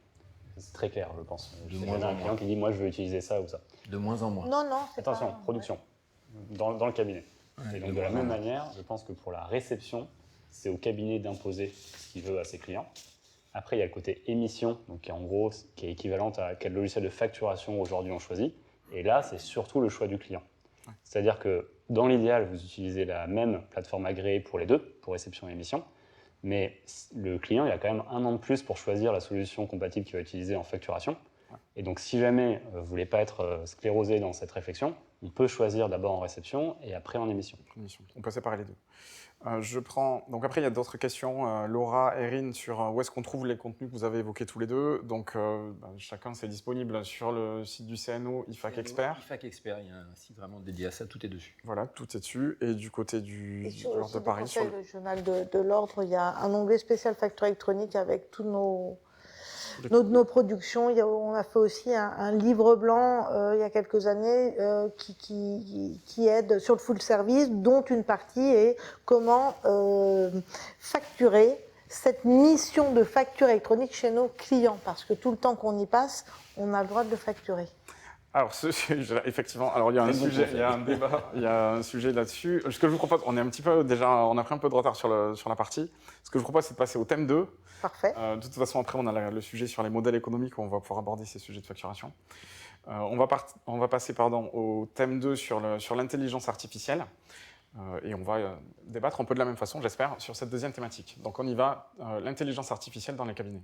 C'est très clair, je pense. Il y a un client qui dit, moi, je veux utiliser ça ou ça.
De moins en moins.
Non, c'est
attention,
pas...
production, dans le cabinet. Ouais, et donc, de la même manière, je pense que pour la réception, c'est au cabinet d'imposer ce qu'il veut à ses clients. Après, il y a le côté émission, donc qui est équivalente à quel logiciel de facturation aujourd'hui on choisit. Et là, c'est surtout le choix du client. Ouais. C'est-à-dire que dans l'idéal, vous utilisez la même plateforme agréée pour les deux, pour réception et émission. Mais le client, il a quand même 1 an de plus pour choisir la solution compatible qu'il va utiliser en facturation. Ouais. Et donc, si jamais vous ne voulez pas être sclérosé dans cette réflexion, on peut choisir d'abord en réception et après en émission.
On peut séparer les deux. Donc après, il y a d'autres questions. Laura, Erin, sur où est-ce qu'on trouve les contenus que vous avez évoqués tous les deux. Donc, chacun, c'est disponible sur le site du CNO, IFAC Expert.
IFAC Expert, il y a un site vraiment dédié à ça, tout est dessus.
Voilà, tout est dessus. Et du côté de l'Ordre de Paris.
Sur le journal de l'Ordre, il y a un onglet spécial facture électronique avec tous nos productions. On a fait aussi un livre blanc il y a quelques années qui aide sur le full service, dont une partie est comment facturer cette mission de facture électronique chez nos clients, parce que tout le temps qu'on y passe, on a le droit de le facturer.
Alors, effectivement, il y a un sujet, il y a un débat, il y a un sujet là-dessus. Ce que je vous propose, on a pris un peu de retard sur la partie. Ce que je vous propose, c'est de passer au thème 2.
Parfait.
De toute façon, après, on a le sujet sur les modèles économiques où on va pouvoir aborder ces sujets de facturation. On va passer au thème 2 sur l'intelligence artificielle. Et on va débattre un peu de la même façon, j'espère, sur cette deuxième thématique. Donc, on y va, l'intelligence artificielle dans les cabinets.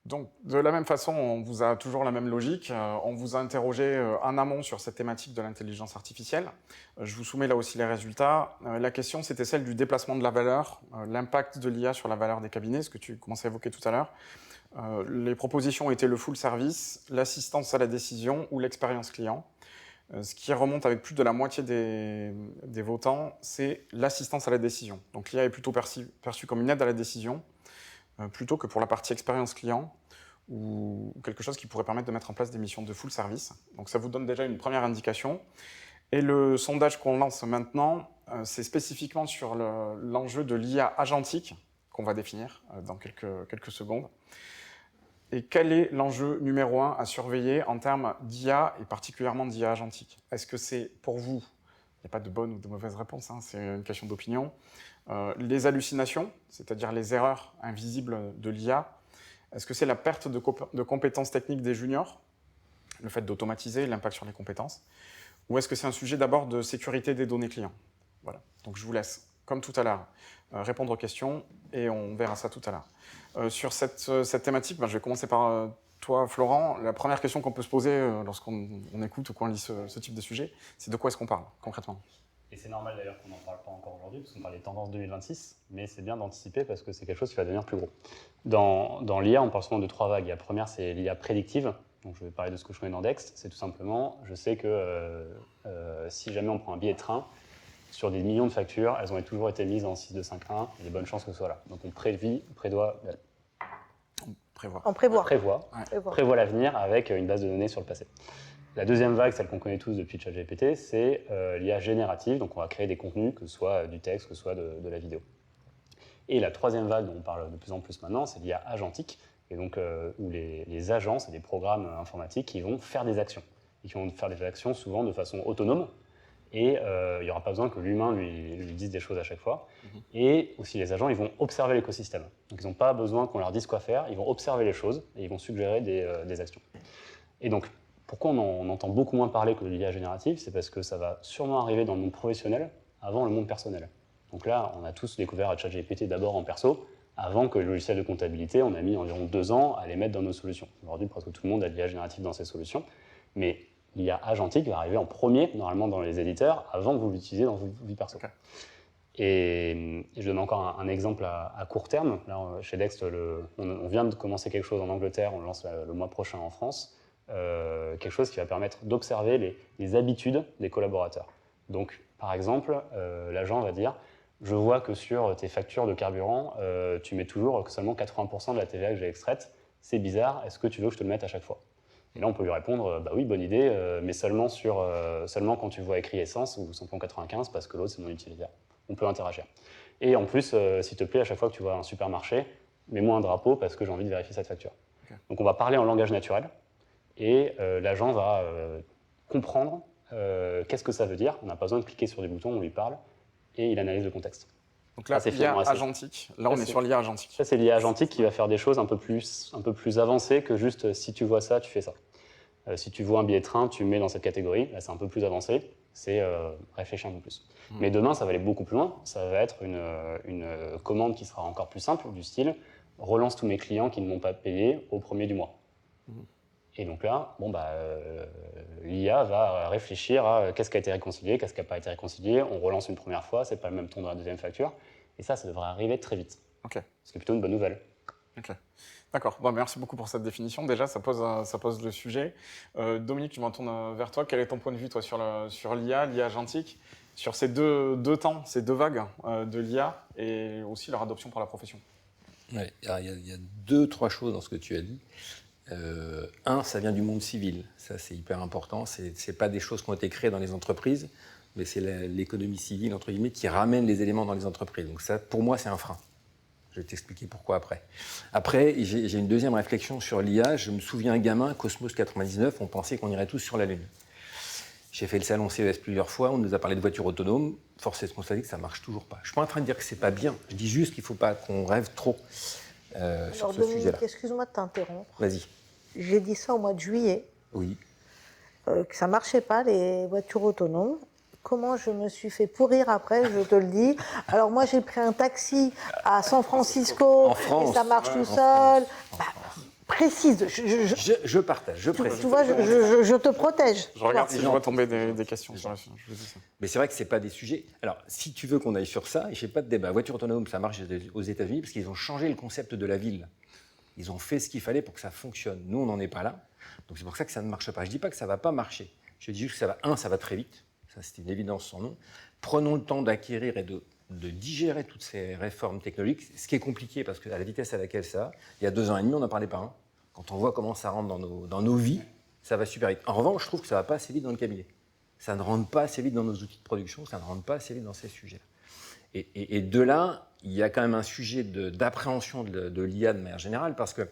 Donc, de la même façon, on vous a toujours la même logique. On vous a interrogé en amont sur cette thématique de l'intelligence artificielle. Je vous soumets là aussi les résultats. La question, c'était celle du déplacement de la valeur, l'impact de l'IA sur la valeur des cabinets, ce que tu commençais à évoquer tout à l'heure. Les propositions étaient le full service, l'assistance à la décision ou l'expérience client. Ce qui remonte avec plus de la moitié des votants, c'est l'assistance à la décision. Donc, l'IA est plutôt perçue comme une aide à la décision, plutôt que pour la partie expérience client, ou quelque chose qui pourrait permettre de mettre en place des missions de full service. Donc ça vous donne déjà une première indication. Et le sondage qu'on lance maintenant, c'est spécifiquement sur l'enjeu de l'IA agentique, qu'on va définir dans quelques secondes. Et quel est l'enjeu numéro 1 à surveiller en termes d'IA, et particulièrement d'IA agentique? Est-ce que c'est pour vous a pas de bonne ou de mauvaise réponse, hein, c'est une question d'opinion. Les hallucinations, c'est-à-dire les erreurs invisibles de l'IA, est-ce que c'est la perte de compétences techniques des juniors, le fait d'automatiser, l'impact sur les compétences, ou est-ce que c'est un sujet d'abord de sécurité des données clients? Voilà, donc je vous laisse, comme tout à l'heure, répondre aux questions et on verra ça tout à l'heure. Sur cette thématique, je vais commencer par toi, Florent. La première question qu'on peut se poser lorsqu'on écoute ou qu'on lit ce type de sujet, c'est de quoi est-ce qu'on parle concrètement?
Et c'est normal d'ailleurs qu'on n'en parle pas encore aujourd'hui, parce qu'on parle des tendances 2026, mais c'est bien d'anticiper parce que c'est quelque chose qui va devenir plus gros. Dans l'IA, on parle souvent de 3 vagues. La première, c'est l'IA prédictive. Donc je vais parler de ce que je connais dans Dext. C'est tout simplement, je sais que si jamais on prend un billet de train, sur des millions de factures, elles ont toujours été mises en 6251, il y a de bonnes chances que ce soit là. Donc on prévoit l'avenir avec une base de données sur le passé. La deuxième vague, celle qu'on connaît tous depuis ChatGPT, c'est l'IA générative. Donc on va créer des contenus, que ce soit du texte, que ce soit de la vidéo. Et la troisième vague dont on parle de plus en plus maintenant, c'est l'IA agentique, et donc, où les agents, c'est des programmes informatiques qui vont faire des actions. Et qui vont faire des actions souvent de façon autonome, et il n'y aura pas besoin que l'humain lui dise des choses à chaque fois. Et aussi, les agents, ils vont observer l'écosystème. Donc ils n'ont pas besoin qu'on leur dise quoi faire, ils vont observer les choses, et ils vont suggérer des actions. Et donc, pourquoi on entend beaucoup moins parler que de l'IA générative? C'est parce que ça va sûrement arriver dans le monde professionnel avant le monde personnel. Donc là, on a tous découvert ChatGPT d'abord en perso, avant que le logiciel de comptabilité, on a mis environ 2 ans à les mettre dans nos solutions. Aujourd'hui, presque tout le monde a de l'IA générative dans ses solutions, mais l'IA agentique va arriver en premier, normalement dans les éditeurs, avant que vous l'utilisiez dans votre vie perso. Okay. Et je donne encore un exemple à court terme. Là, chez Dext, on vient de commencer quelque chose en Angleterre, on le lance le mois prochain en France, quelque chose qui va permettre d'observer les habitudes des collaborateurs. Donc, par exemple, l'agent va dire « Je vois que sur tes factures de carburant, tu mets toujours seulement 80% de la TVA que j'ai extraite. C'est bizarre, est-ce que tu veux que je te le mette à chaque fois ?» Et là, on peut lui répondre « Bah oui, bonne idée, mais seulement quand tu vois écrit essence ou samplon 95 parce que l'autre, c'est mon utilitaire. » On peut interagir. Et en plus, s'il te plaît, à chaque fois que tu vois un supermarché, mets-moi un drapeau parce que j'ai envie de vérifier cette facture. Okay. Donc, on va parler en langage naturel et l'agent va comprendre qu'est-ce que ça veut dire. On n'a pas besoin de cliquer sur des boutons, on lui parle et il analyse le contexte.
Donc là, c'est l'IA agentique. Là, on est sur l'IA agentique.
Ça, c'est l'IA agentique qui va faire des choses un peu plus avancées que juste si tu vois ça, tu fais ça. Si tu vois un billet de train, tu mets dans cette catégorie. Là, c'est un peu plus avancé. C'est réfléchir un peu plus. Mais demain, ça va aller beaucoup plus loin. Ça va être une commande qui sera encore plus simple, du style « relance tous mes clients qui ne m'ont pas payé au premier du mois ». Et donc là, l'IA va réfléchir à qu'est-ce qui a été réconcilié, qu'est-ce qui n'a pas été réconcilié. On relance une première fois, c'est pas le même ton dans la deuxième facture. Et ça devrait arriver très vite.
Okay.
Ce qui est plutôt une bonne nouvelle.
Ok. D'accord. Bon, merci beaucoup pour cette définition. Déjà, ça pose le sujet. Dominique, je m'en tourne vers toi. Quel est ton point de vue, toi, sur l'IA agentique, sur ces deux temps, ces deux vagues de l'IA et aussi leur adoption par la profession?
Ouais, il y a 2-3 choses dans ce que tu as dit. Un, ça vient du monde civil. Ça, c'est hyper important. C'est pas des choses qui ont été créées dans les entreprises, mais c'est l'économie civile, entre guillemets, qui ramène les éléments dans les entreprises. Donc ça, pour moi, c'est un frein. Je vais t'expliquer pourquoi après. Après, j'ai une deuxième réflexion sur l'IA. Je me souviens, un gamin, Cosmos 99, on pensait qu'on irait tous sur la Lune. J'ai fait le salon CES plusieurs fois, on nous a parlé de voitures autonomes. Force est de constater que ça ne marche toujours pas. Je ne suis pas en train de dire que ce n'est pas bien. Je dis juste qu'il ne faut pas qu'on rêve trop sur ce sujet-là.
Excuse-moi de t'interrompre.
Vas-y.
J'ai dit ça au mois de juillet.
Oui.
Que ça ne marchait pas, les voitures autonomes. Comment je me suis fait pourrir après, je te le dis. Alors moi, j'ai pris un taxi à San Francisco, et ça marche tout seul. Précise.
Je partage, je précise.
Tu vois, je te protège.
Je regarde si je vois tomber des questions. Je vous dis ça.
Mais c'est vrai que ce n'est pas des sujets. Alors, si tu veux qu'on aille sur ça, je n'ai pas de débat. Voiture autonome, ça marche aux États-Unis parce qu'ils ont changé le concept de la ville. Ils ont fait ce qu'il fallait pour que ça fonctionne. Nous, on n'en est pas là. Donc c'est pour ça que ça ne marche pas. Je ne dis pas que ça ne va pas marcher. Je dis juste que ça va très vite. Ça, c'est une évidence sans nom. Prenons le temps d'acquérir et de digérer toutes ces réformes technologiques, ce qui est compliqué parce qu'à la vitesse à laquelle ça, il y a 2 ans et demi, on n'en parlait pas. Hein. Quand on voit comment ça rentre dans nos vies, ça va super vite. En revanche, je trouve que ça ne va pas assez vite dans le cabinet. Ça ne rentre pas assez vite dans nos outils de production, ça ne rentre pas assez vite dans ces sujets. Et de là, il y a quand même un sujet d'appréhension de l'IA de manière générale parce que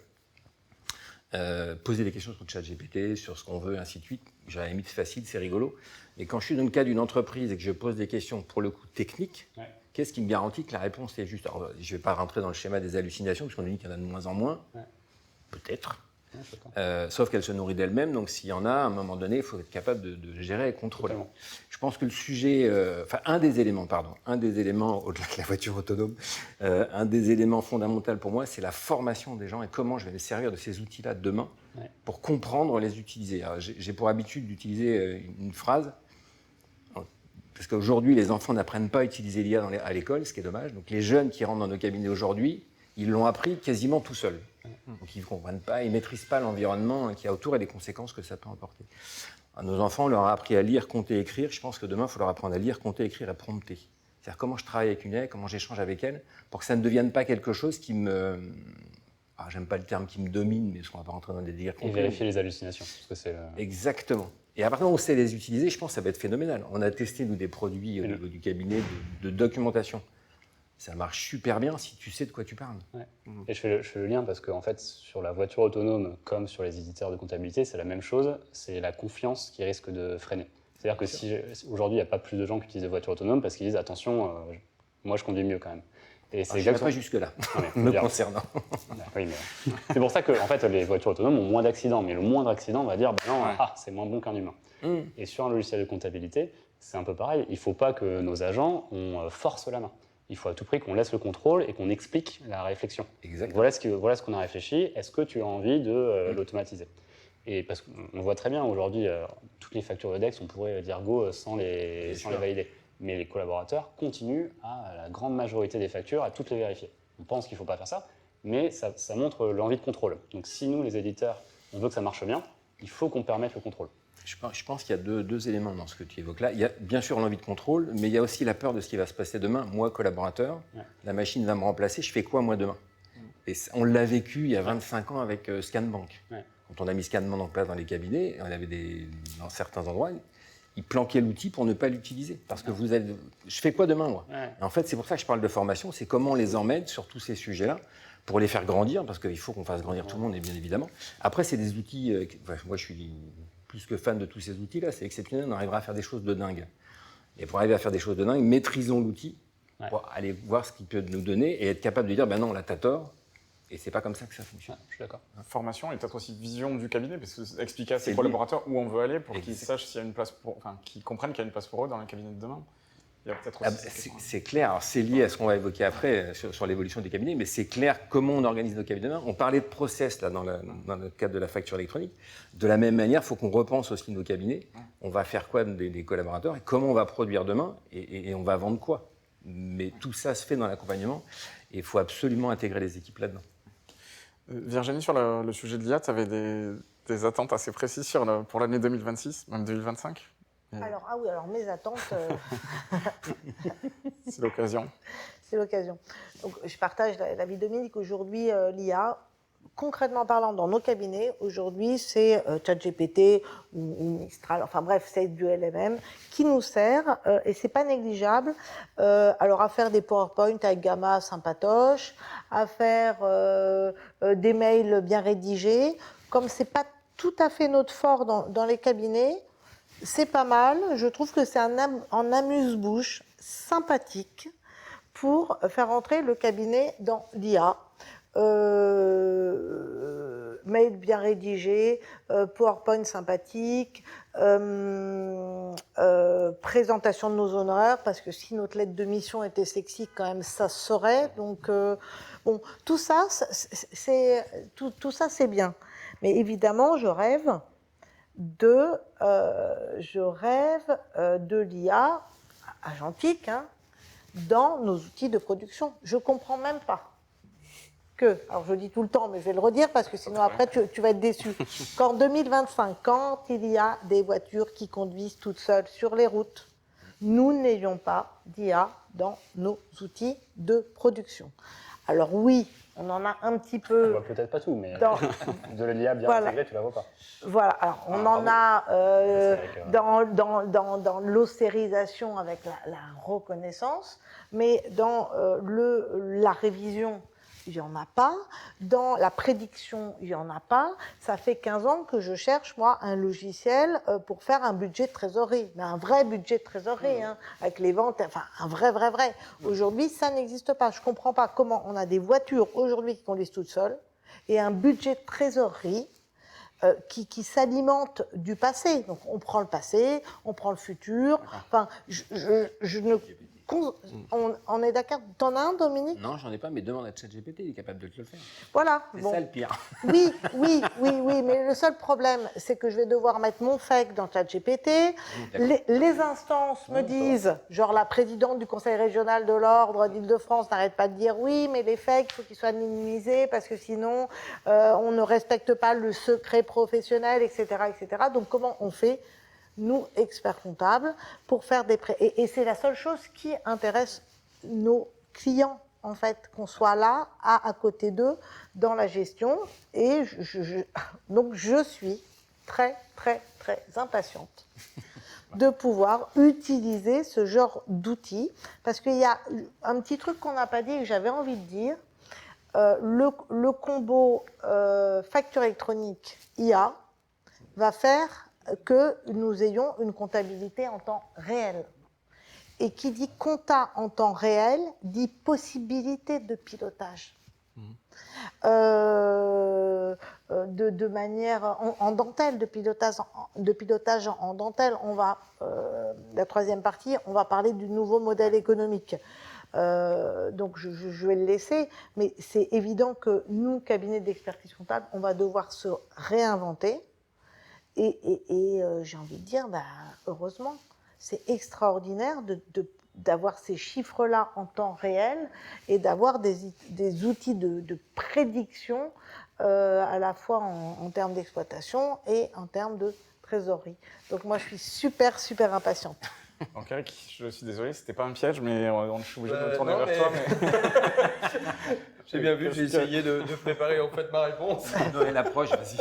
poser des questions sur ChatGPT, sur ce qu'on veut, ainsi de suite. J'ai à la limite, c'est facile, c'est rigolo. Mais quand je suis dans le cas d'une entreprise et que je pose des questions pour le coup techniques, qu'est-ce qui me garantit que la réponse est juste? Alors, je ne vais pas rentrer dans le schéma des hallucinations, puisqu'on a dit qu'il y en a de moins en moins. Peut-être. Sauf qu'elle se nourrit d'elle-même, donc s'il y en a, à un moment donné, il faut être capable de gérer et contrôler.
Totalement.
Je pense que le sujet, un des éléments, au-delà de la voiture autonome, un des éléments fondamentaux pour moi, c'est la formation des gens et comment je vais me servir de ces outils-là demain pour comprendre les utiliser. Alors, j'ai pour habitude d'utiliser une phrase, parce qu'aujourd'hui, les enfants n'apprennent pas à utiliser l'IA à l'école, ce qui est dommage. Donc les jeunes qui rentrent dans nos cabinets aujourd'hui, ils l'ont appris quasiment tout seuls. Donc ils ne comprennent pas, ils ne maîtrisent pas l'environnement qu'il y a autour et les conséquences que ça peut emporter. À nos enfants, on leur a appris à lire, compter, écrire. Je pense que demain, il faut leur apprendre à lire, compter, écrire et prompter. C'est-à-dire comment je travaille avec une IA, comment j'échange avec elle, pour que ça ne devienne pas quelque chose qui me... j'aime pas le terme qui me domine, mais parce qu'on va pas rentrer dans des délires complets.
Et vérifier les hallucinations. Parce que c'est
Exactement. Et à partir du moment où on sait les utiliser, je pense que ça va être phénoménal. On a testé, nous, des produits au niveau du cabinet de documentation. Ça marche super bien si tu sais de quoi tu parles.
Et je fais le lien parce qu'en fait, sur la voiture autonome, comme sur les éditeurs de comptabilité, c'est la même chose. C'est la confiance qui risque de freiner. C'est-à-dire que si aujourd'hui, il n'y a pas plus de gens qui utilisent des voitures autonomes parce qu'ils disent attention, moi je conduis mieux quand même. Et c'est
je ne vais pas jusque-là, me concernant.
Oui, mais c'est pour ça que en fait, les voitures autonomes ont moins d'accidents. Mais le moindre accident, on va dire non, c'est moins bon qu'un humain. Et sur un logiciel de comptabilité, c'est un peu pareil. Il ne faut pas que nos agents on force la main. Il faut à tout prix qu'on laisse le contrôle et qu'on explique la réflexion. Voilà ce qu'on a réfléchi. Est-ce que tu as envie de l'automatiser? Et parce qu'on voit très bien aujourd'hui, toutes les factures EDEX, on pourrait dire go sans les valider. Mais les collaborateurs continuent à la grande majorité des factures à toutes les vérifier. On pense qu'il ne faut pas faire ça, mais ça montre l'envie de contrôle. Donc si nous, les éditeurs, on veut que ça marche bien, il faut qu'on permette le contrôle.
Je pense qu'il y a deux éléments dans ce que tu évoques là. Il y a bien sûr l'envie de contrôle, mais il y a aussi la peur de ce qui va se passer demain. Moi, collaborateur, la machine va me remplacer, je fais quoi moi demain? Et on l'a vécu il y a 25 ans avec Scanbank. Quand on a mis Scanbank en place dans les cabinets, on avait dans certains endroits, ils planquaient l'outil pour ne pas l'utiliser. Parce que je fais quoi demain moi? Et en fait, c'est pour ça que je parle de formation, c'est comment on les emmène sur tous ces sujets-là, pour les faire grandir, parce qu'il faut qu'on fasse grandir tout le monde, et bien évidemment. Après, c'est des outils, moi je suis plus que fan de tous ces outils-là, c'est exceptionnel, on arrivera à faire des choses de dingue. Et pour arriver à faire des choses de dingue, maîtrisons l'outil, pour aller voir ce qu'il peut nous donner, et être capable de dire, ben non, là t'as tort, et c'est pas comme ça que ça fonctionne.
Je suis d'accord.
Formation et peut-être aussi vision du cabinet, parce que expliquer à ses collaborateurs où on veut aller pour qu'ils sachent s'il y a une place qu'ils comprennent qu'il y a une place pour eux dans le cabinet de demain. Il y a peut-être aussi
c'est clair, alors c'est lié à ce qu'on va évoquer après sur l'évolution des cabinets, mais c'est clair comment on organise nos cabinets demain. On parlait de process là, dans le cadre de la facture électronique. De la même manière, il faut qu'on repense aussi nos cabinets. On va faire quoi des collaborateurs et comment on va produire demain et on va vendre quoi. Mais tout ça se fait dans l'accompagnement et il faut absolument intégrer les équipes là-dedans.
Virginie, sur le sujet de l'IA, tu avais des attentes assez précises pour l'année 2026, même 2025 ?
Alors mes attentes...
C'est l'occasion.
C'est l'occasion. Donc, je partage l'avis de Dominique. Aujourd'hui, l'IA, concrètement parlant, dans nos cabinets, aujourd'hui, c'est ChatGPT ou Mistral, enfin bref, c'est du LMM qui nous sert, et c'est pas négligeable. Alors, à faire des PowerPoint avec Gamma sympatoche, à faire des mails bien rédigés, comme c'est pas tout à fait notre fort dans les cabinets, c'est pas mal. Je trouve que c'est un amuse-bouche sympathique pour faire entrer le cabinet dans l'IA. Mail bien rédigé, PowerPoint sympathique, présentation de nos honoraires, parce que si notre lettre de mission était sexy, quand même, ça se saurait. Donc, bon, tout ça, c'est bien. Mais évidemment, je rêve de l'IA agentique dans nos outils de production. Je ne comprends même pas alors je le dis tout le temps, mais je vais le redire parce que sinon après tu vas être déçu, qu'en 2025, quand il y a des voitures qui conduisent toutes seules sur les routes, nous n'ayons pas d'IA dans nos outils de production. Alors oui, on en a un petit peu...
On voit peut-être pas tout, mais de l'IA bien intégrée, tu la vois pas.
Voilà, alors on en a dans l'ostérisation avec la reconnaissance, mais dans la révision il n'y en a pas. Dans la prédiction, il n'y en a pas. Ça fait 15 ans que je cherche, moi, un logiciel pour faire un budget de trésorerie. Mais un vrai budget de trésorerie, hein, avec les ventes, enfin, un vrai. Aujourd'hui, ça n'existe pas. Je ne comprends pas comment on a des voitures aujourd'hui qui conduisent toutes seules et un budget de trésorerie qui s'alimente du passé. Donc, on prend le passé, on prend le futur. Enfin, je ne... On est d'accord. T'en as un, Dominique?
Non, j'en ai pas, mais demande à ChatGPT, il est capable de te le faire.
Voilà.
C'est
bon.
ça le pire.
Oui, mais le seul problème, c'est que je vais devoir mettre mon FEC dans ChatGPT. Les instances me disent, genre la présidente du conseil régional de l'ordre d'Île-de-France n'arrête pas de dire oui, mais les FEC, il faut qu'ils soient minimisés parce que sinon, on ne respecte pas le secret professionnel, etc., etc. Donc, comment on fait, nous, experts comptables, pour faire des prêts? Et c'est la seule chose qui intéresse nos clients, en fait, qu'on soit là, à côté d'eux, dans la gestion. Et donc, je suis très impatiente de pouvoir utiliser ce genre d'outils. Parce qu'il y a un petit truc qu'on n'a pas dit et que j'avais envie de dire. Le combo facture électronique IA va faire que nous ayons une comptabilité en temps réel. Et qui dit compta en temps réel, dit possibilité de pilotage. De manière en dentelle, de pilotage en dentelle. On va, la troisième partie, on va parler du nouveau modèle économique. Donc je vais le laisser, mais c'est évident que nous, cabinet d'expertise comptable, on va devoir se réinventer. Et j'ai envie de dire, heureusement, c'est extraordinaire d'avoir ces chiffres-là en temps réel et d'avoir des outils de prédiction à la fois en termes d'exploitation et en termes de trésorerie. Donc moi, je suis super impatiente.
Ok, je suis désolé, c'était pas un piège, mais je suis obligé de me tourner
non,
vers toi. Mais...
J'ai bien vu, j'ai essayé de préparer en fait ma réponse.
Noël approche, vas-y.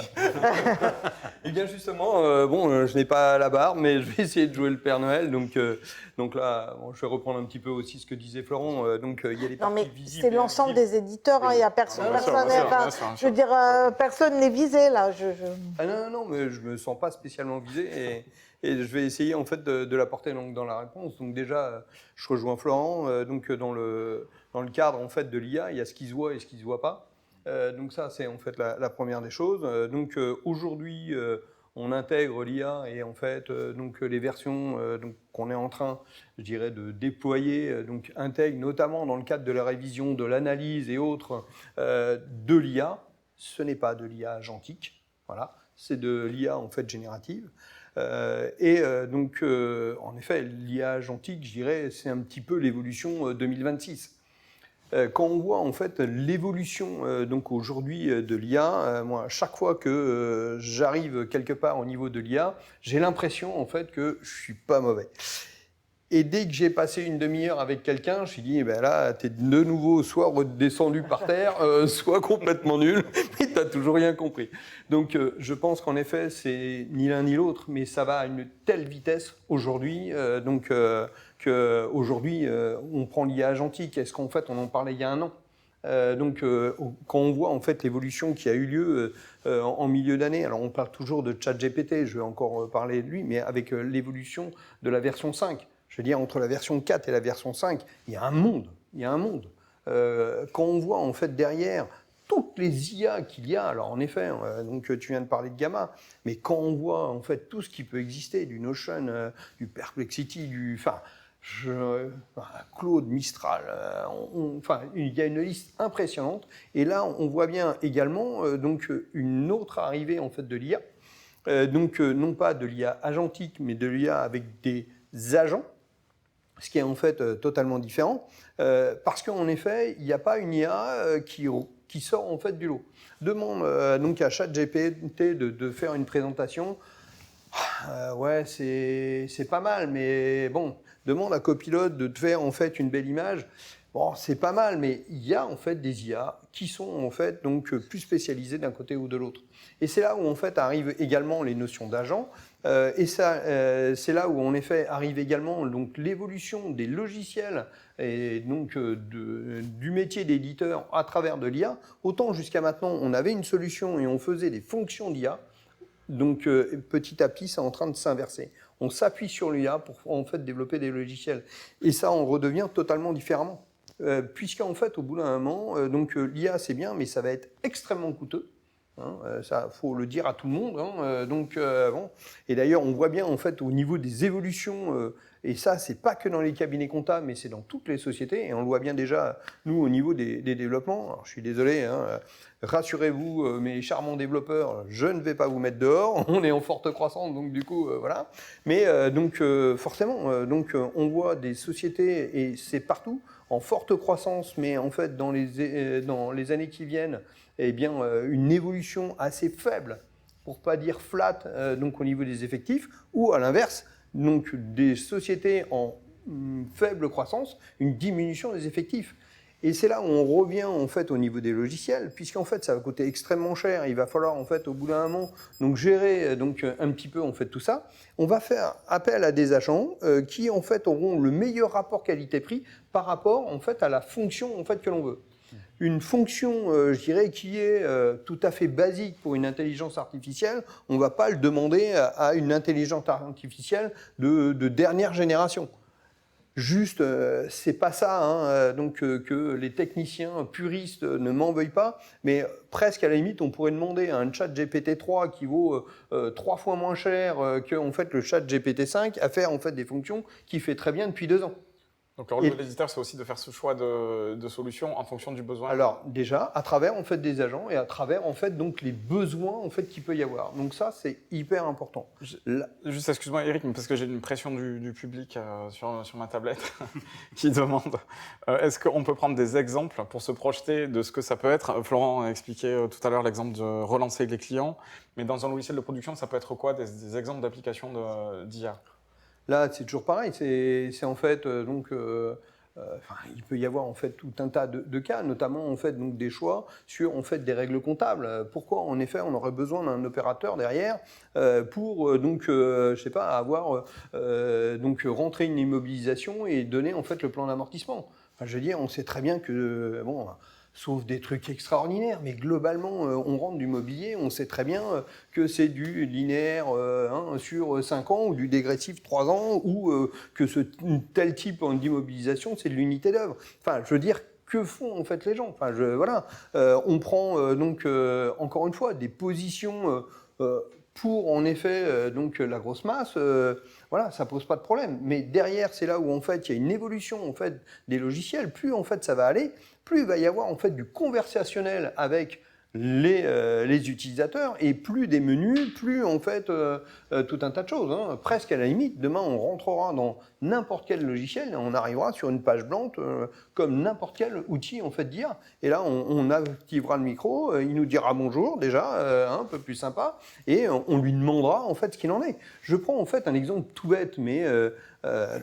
Et bien justement, je n'ai pas la barbe, mais je vais essayer de jouer le Père Noël. Donc là, je vais reprendre un petit peu aussi ce que disait Florent. Il y a les parties visibles.
C'est l'ensemble des éditeurs, il n'y a personne. Je veux dire, personne n'est visé là.
Ah non, mais je me sens pas spécialement visé et je vais essayer en fait de l'apporter dans la réponse. Donc déjà, je rejoins Florent. Dans le cadre en fait de l'IA, il y a ce qui se voit et ce qui se voit pas. Donc ça, c'est en fait la première des choses. Aujourd'hui, on intègre l'IA et en fait les versions qu'on est en train, je dirais, de déployer, intègrent notamment dans le cadre de la révision, de l'analyse et autres de l'IA. Ce n'est pas de l'IA agentique, voilà, c'est de l'IA en fait générative. En effet, l'IA agentique, je dirais, c'est un petit peu l'évolution 2026. Quand on voit en fait l'évolution aujourd'hui de l'IA, moi, chaque fois que j'arrive quelque part au niveau de l'IA, j'ai l'impression en fait que je suis pas mauvais. Et dès que j'ai passé une demi-heure avec quelqu'un, je me suis dit, là, t'es de nouveau soit redescendu par terre, soit complètement nul, mais t'as toujours rien compris. Donc, je pense qu'en effet, c'est ni l'un ni l'autre, mais ça va à une telle vitesse aujourd'hui, qu'aujourd'hui, on prend l'IA agentique. Est-ce qu'en fait, on en parlait il y a un an? Quand on voit en fait l'évolution qui a eu lieu en milieu d'année, alors on parle toujours de ChatGPT, je vais encore parler de lui, mais avec l'évolution de la version 5. Je veux dire, entre la version 4 et la version 5, il y a un monde. Quand on voit en fait derrière toutes les IA qu'il y a, alors en effet, tu viens de parler de Gamma, mais quand on voit en fait tout ce qui peut exister, du Notion, du Perplexity, Claude, Mistral, il y a une liste impressionnante. Et là, on voit bien également une autre arrivée en fait de l'IA, non pas de l'IA agentique, mais de l'IA avec des agents. Ce qui est en fait totalement différent, parce qu'en effet, il n'y a pas une IA qui sort en fait du lot. Demande à ChatGPT de faire une présentation. Ouais, c'est pas mal, mais bon, demande à Copilot de te faire en fait une belle image. Bon, c'est pas mal, mais il y a en fait des IA qui sont en fait donc plus spécialisées d'un côté ou de l'autre. Et c'est là où en fait arrivent également les notions d'agent. Et ça, c'est là où en effet arrive également donc l'évolution des logiciels et donc du métier d'éditeur à travers de l'IA. Autant jusqu'à maintenant on avait une solution et on faisait des fonctions d'IA. Donc petit à petit c'est en train de s'inverser. On s'appuie sur l'IA pour en fait développer des logiciels. Et ça on redevient totalement différemment. Puisqu'en fait, au bout d'un moment, l'IA c'est bien, mais ça va être extrêmement coûteux. Ça, faut le dire à tout le monde. Bon. Et d'ailleurs, on voit bien en fait au niveau des évolutions, et ça, c'est pas que dans les cabinets comptables, mais c'est dans toutes les sociétés. Et on le voit bien déjà nous au niveau des développements. Alors, je suis désolé. Rassurez-vous, mes charmants développeurs, je ne vais pas vous mettre dehors. On est en forte croissance, donc du coup, voilà. Mais forcément, on voit des sociétés et c'est partout en forte croissance, mais en fait dans les années qui viennent, eh bien une évolution assez faible, pour pas dire flat, donc au niveau des effectifs, ou à l'inverse, donc des sociétés en faible croissance, une diminution des effectifs. Et c'est là où on revient en fait au niveau des logiciels, puisqu'en fait ça va coûter extrêmement cher. Il va falloir en fait au bout d'un moment donc gérer donc un petit peu en fait tout ça. On va faire appel à des agents qui en fait auront le meilleur rapport qualité-prix par rapport en fait à la fonction en fait que l'on veut. Une fonction, je dirais, qui est tout à fait basique pour une intelligence artificielle, on ne va pas le demander à une intelligence artificielle de dernière génération. Juste, c'est pas ça, que les techniciens puristes ne m'en veuillent pas, mais presque à la limite, on pourrait demander à un chat GPT-3 qui vaut 3 fois moins cher que en fait, le chat GPT-5 à faire en fait, des fonctions qu'il fait très bien depuis 2 ans.
Donc le rôle de l'éditeur, c'est aussi de faire ce choix de solutions en fonction du besoin.
Alors déjà, à travers en fait des agents et à travers en fait donc les besoins en fait qu'il peut y avoir. Donc ça, c'est hyper important.
Juste, excuse-moi Eric, parce que j'ai une pression du public sur ma tablette qui demande est-ce qu'on peut prendre des exemples pour se projeter de ce que ça peut être. Florent a expliqué tout à l'heure l'exemple de relancer les clients, mais dans un logiciel de production, ça peut être quoi des exemples d'applications d'IA?
Là, c'est toujours pareil. C'est en fait il peut y avoir en fait tout un tas de cas, notamment en fait donc des choix sur en fait des règles comptables. Pourquoi en effet on aurait besoin d'un opérateur derrière pour je sais pas avoir rentrer une immobilisation et donner en fait le plan d'amortissement. Enfin, je veux dire, on sait très bien que sauf des trucs extraordinaires, mais globalement, on rentre du mobilier, on sait très bien que c'est du linéaire sur 5 ans ou du dégressif 3 ans, ou que tel type d'immobilisation, c'est de l'unité d'œuvre. Enfin, je veux dire, que font en fait les gens? Enfin, on prend encore une fois des positions pour en effet la grosse masse. Ça pose pas de problème. Mais derrière, c'est là où en fait il y a une évolution en fait des logiciels. Plus en fait ça va aller, plus il va y avoir en fait du conversationnel avec les utilisateurs et plus des menus, plus en fait tout un tas de choses. Presque à la limite, demain on rentrera dans n'importe quel logiciel et on arrivera sur une page blanche comme n'importe quel outil en fait d'IA. Et là on activera le micro, il nous dira bonjour déjà, un peu plus sympa, et on lui demandera en fait ce qu'il en est. Je prends en fait un exemple tout bête, mais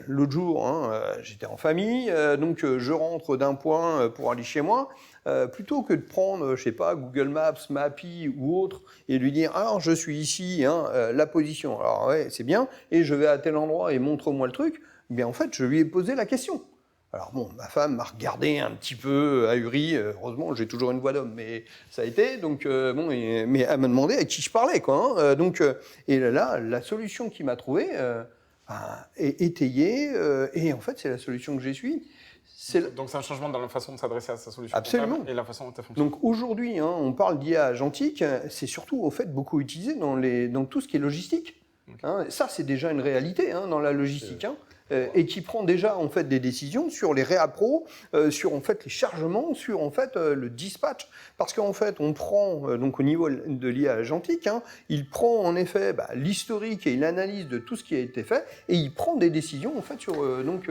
l'autre jour, j'étais en famille, je rentre d'un point pour aller chez moi. Plutôt que de prendre, je sais pas, Google Maps, Mappy ou autre, et lui dire, alors je suis ici, la position, alors ouais, c'est bien, et je vais à tel endroit et montre-moi le truc, bien en fait, je lui ai posé la question. Alors bon, ma femme m'a regardé un petit peu ahuri, heureusement j'ai toujours une voix d'homme, mais ça a été, mais elle m'a demandé à qui je parlais, quoi. Et là, la solution qu'il m'a trouvée est étayée, et en fait c'est la solution que j'ai suivie.
Donc c'est un changement dans la façon de s'adresser à sa solution.
Absolument.
Et la façon dont elle fonctionne.
Donc aujourd'hui, on parle d'IA agentique, c'est surtout au fait beaucoup utilisé dans tout ce qui est logistique. Okay. Ça, c'est déjà une réalité dans la logistique. Et qui prend déjà en fait des décisions sur les réappros, sur en fait les chargements, sur en fait le dispatch, parce qu'en fait on prend donc au niveau de l'IA agentique, il prend en effet l'historique et l'analyse de tout ce qui a été fait et il prend des décisions en fait sur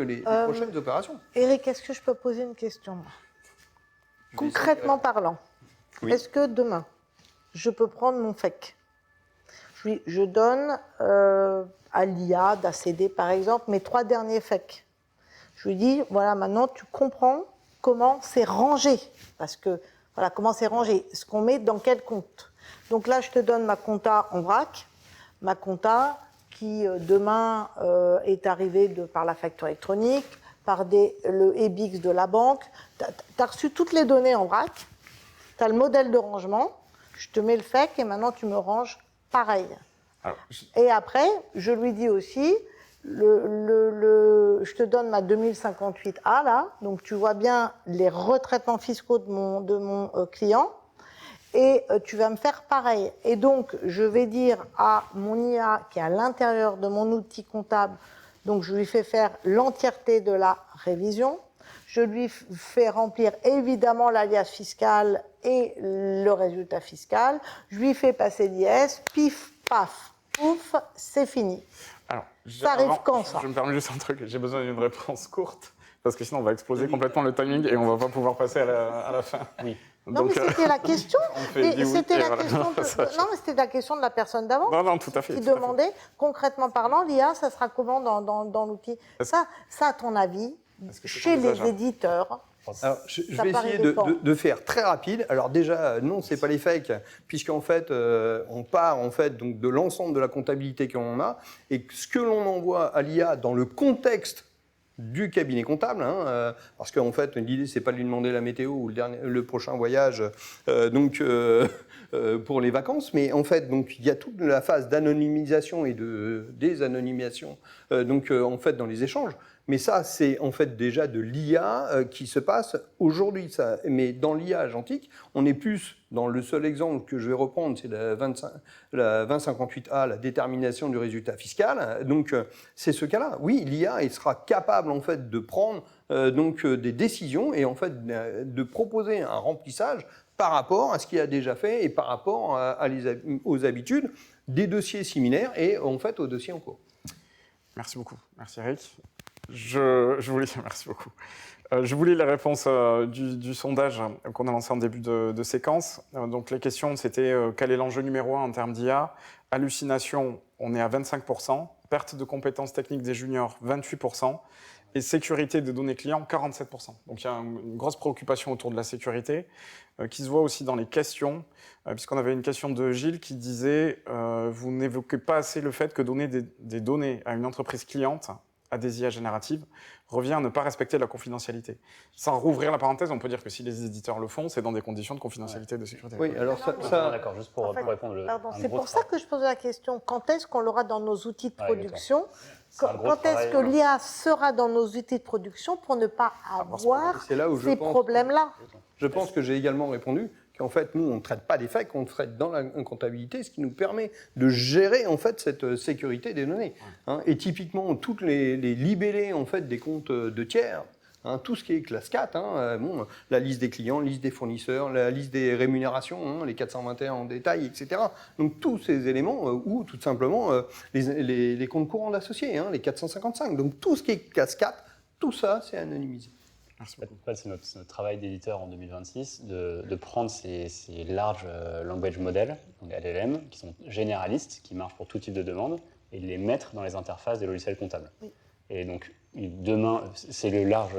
les prochaines opérations.
Eric, est-ce que je peux poser une question? Concrètement parlant, oui. Est-ce que demain je peux prendre mon FEC? Je donne à l'IA d'accéder, par exemple, mes 3 derniers FEC. Je lui dis, voilà, maintenant, tu comprends comment c'est rangé. Parce que, voilà, comment c'est rangé, ce qu'on met dans quel compte. Donc là, je te donne ma compta en vrac, ma compta qui, demain, est arrivée par la facture électronique, par le EBIX de la banque. Tu as reçu toutes les données en vrac, tu as le modèle de rangement, je te mets le FEC et maintenant tu me ranges pareil.
Alors,
Et après, je lui dis aussi, je te donne ma 2058A là, donc tu vois bien les retraitements fiscaux de mon client, et tu vas me faire pareil. Et donc, je vais dire à mon IA qui est à l'intérieur de mon outil comptable, donc je lui fais faire l'entièreté de la révision, je lui fais remplir évidemment l'alias fiscal et le résultat fiscal, je lui fais passer l'IS, pif, paf, pouf, c'est fini.
Alors,
Ça arrive quand, ça?
Je me permets juste un truc, j'ai besoin d'une réponse courte, parce que sinon on va exploser complètement le timing et on va pas pouvoir passer à la fin.
Oui.
Non,
Donc,
mais c'était la question. C'était la question
voilà.
non, mais c'était la question de la personne d'avant.
Non, tout à fait.
Qui
tout à fait.
demandait, concrètement parlant, l'IA, ça sera comment dans l'outil? Ça, à ton avis,
Est-ce que c'est
chez les
envisageable?
éditeurs,
Alors, je
Ça
vais
paraît
essayer
dépend.
de faire très rapide. Alors déjà, non, c'est pas les fakes, puisqu'en fait, on part en fait donc de l'ensemble de la comptabilité que l'on a et ce que l'on envoie à l'IA dans le contexte du cabinet comptable, parce qu'en fait, l'idée c'est pas de lui demander la météo ou le prochain voyage, pour les vacances, mais en fait, donc il y a toute la phase d'anonymisation et de désanonymisation, en fait dans les échanges. Mais ça, c'est en fait déjà de l'IA qui se passe aujourd'hui. Mais dans l'IA agentique, on est plus dans le seul exemple que je vais reprendre, c'est la 2058A, la détermination du résultat fiscal. Donc, c'est ce cas-là. Oui, l'IA, il sera capable en fait de prendre des décisions et en fait de proposer un remplissage par rapport à ce qu'il a déjà fait et par rapport aux habitudes des dossiers similaires et en fait aux dossiers en cours.
Merci beaucoup. Merci Eric. Merci beaucoup. Je voulais les réponses du sondage qu'on a lancé en début de séquence. Donc les questions, c'était quel est l'enjeu numéro 1 en termes d'IA? Hallucination, on est à 25%. Perte de compétences techniques des juniors, 28%. Et sécurité des données clients, 47%. Donc il y a une grosse préoccupation autour de la sécurité qui se voit aussi dans les questions, puisqu'on avait une question de Gilles qui disait vous n'évoquez pas assez le fait que donner des données à une entreprise cliente, à des IA génératives, revient à ne pas respecter la confidentialité. Sans rouvrir la parenthèse, on peut dire que si les éditeurs le font, c'est dans des conditions de confidentialité et de sécurité.
Oui, alors
D'accord, juste pour répondre.
pardon, c'est pour ça que je pose la question. Quand est-ce qu'on l'aura dans nos outils de production?
C'est un gros
Quand est-ce que
travail,
l'IA sera dans nos outils de production pour ne pas avoir
c'est là où je
ces
pense-
problèmes-là?
Je pense que j'ai également répondu qu'en fait, nous, on ne traite pas des fakes, on traite dans la comptabilité, ce qui nous permet de gérer en fait cette sécurité des données. Et typiquement, toutes les libellés en fait des comptes de tiers, tout ce qui est classe 4, la liste des clients, la liste des fournisseurs, la liste des rémunérations, les 421 en détail, etc. Donc tous ces éléments, ou tout simplement les comptes courants d'associés, les 455. Donc tout ce qui est classe 4, tout ça, c'est anonymisé.
Merci
En
beaucoup.
fait, c'est notre travail d'éditeur en 2026 de prendre ces large language models, donc LLM, qui sont généralistes, qui marchent pour tout type de demande, et de les mettre dans les interfaces des logiciels comptables.
Oui.
Et donc, demain, c'est le large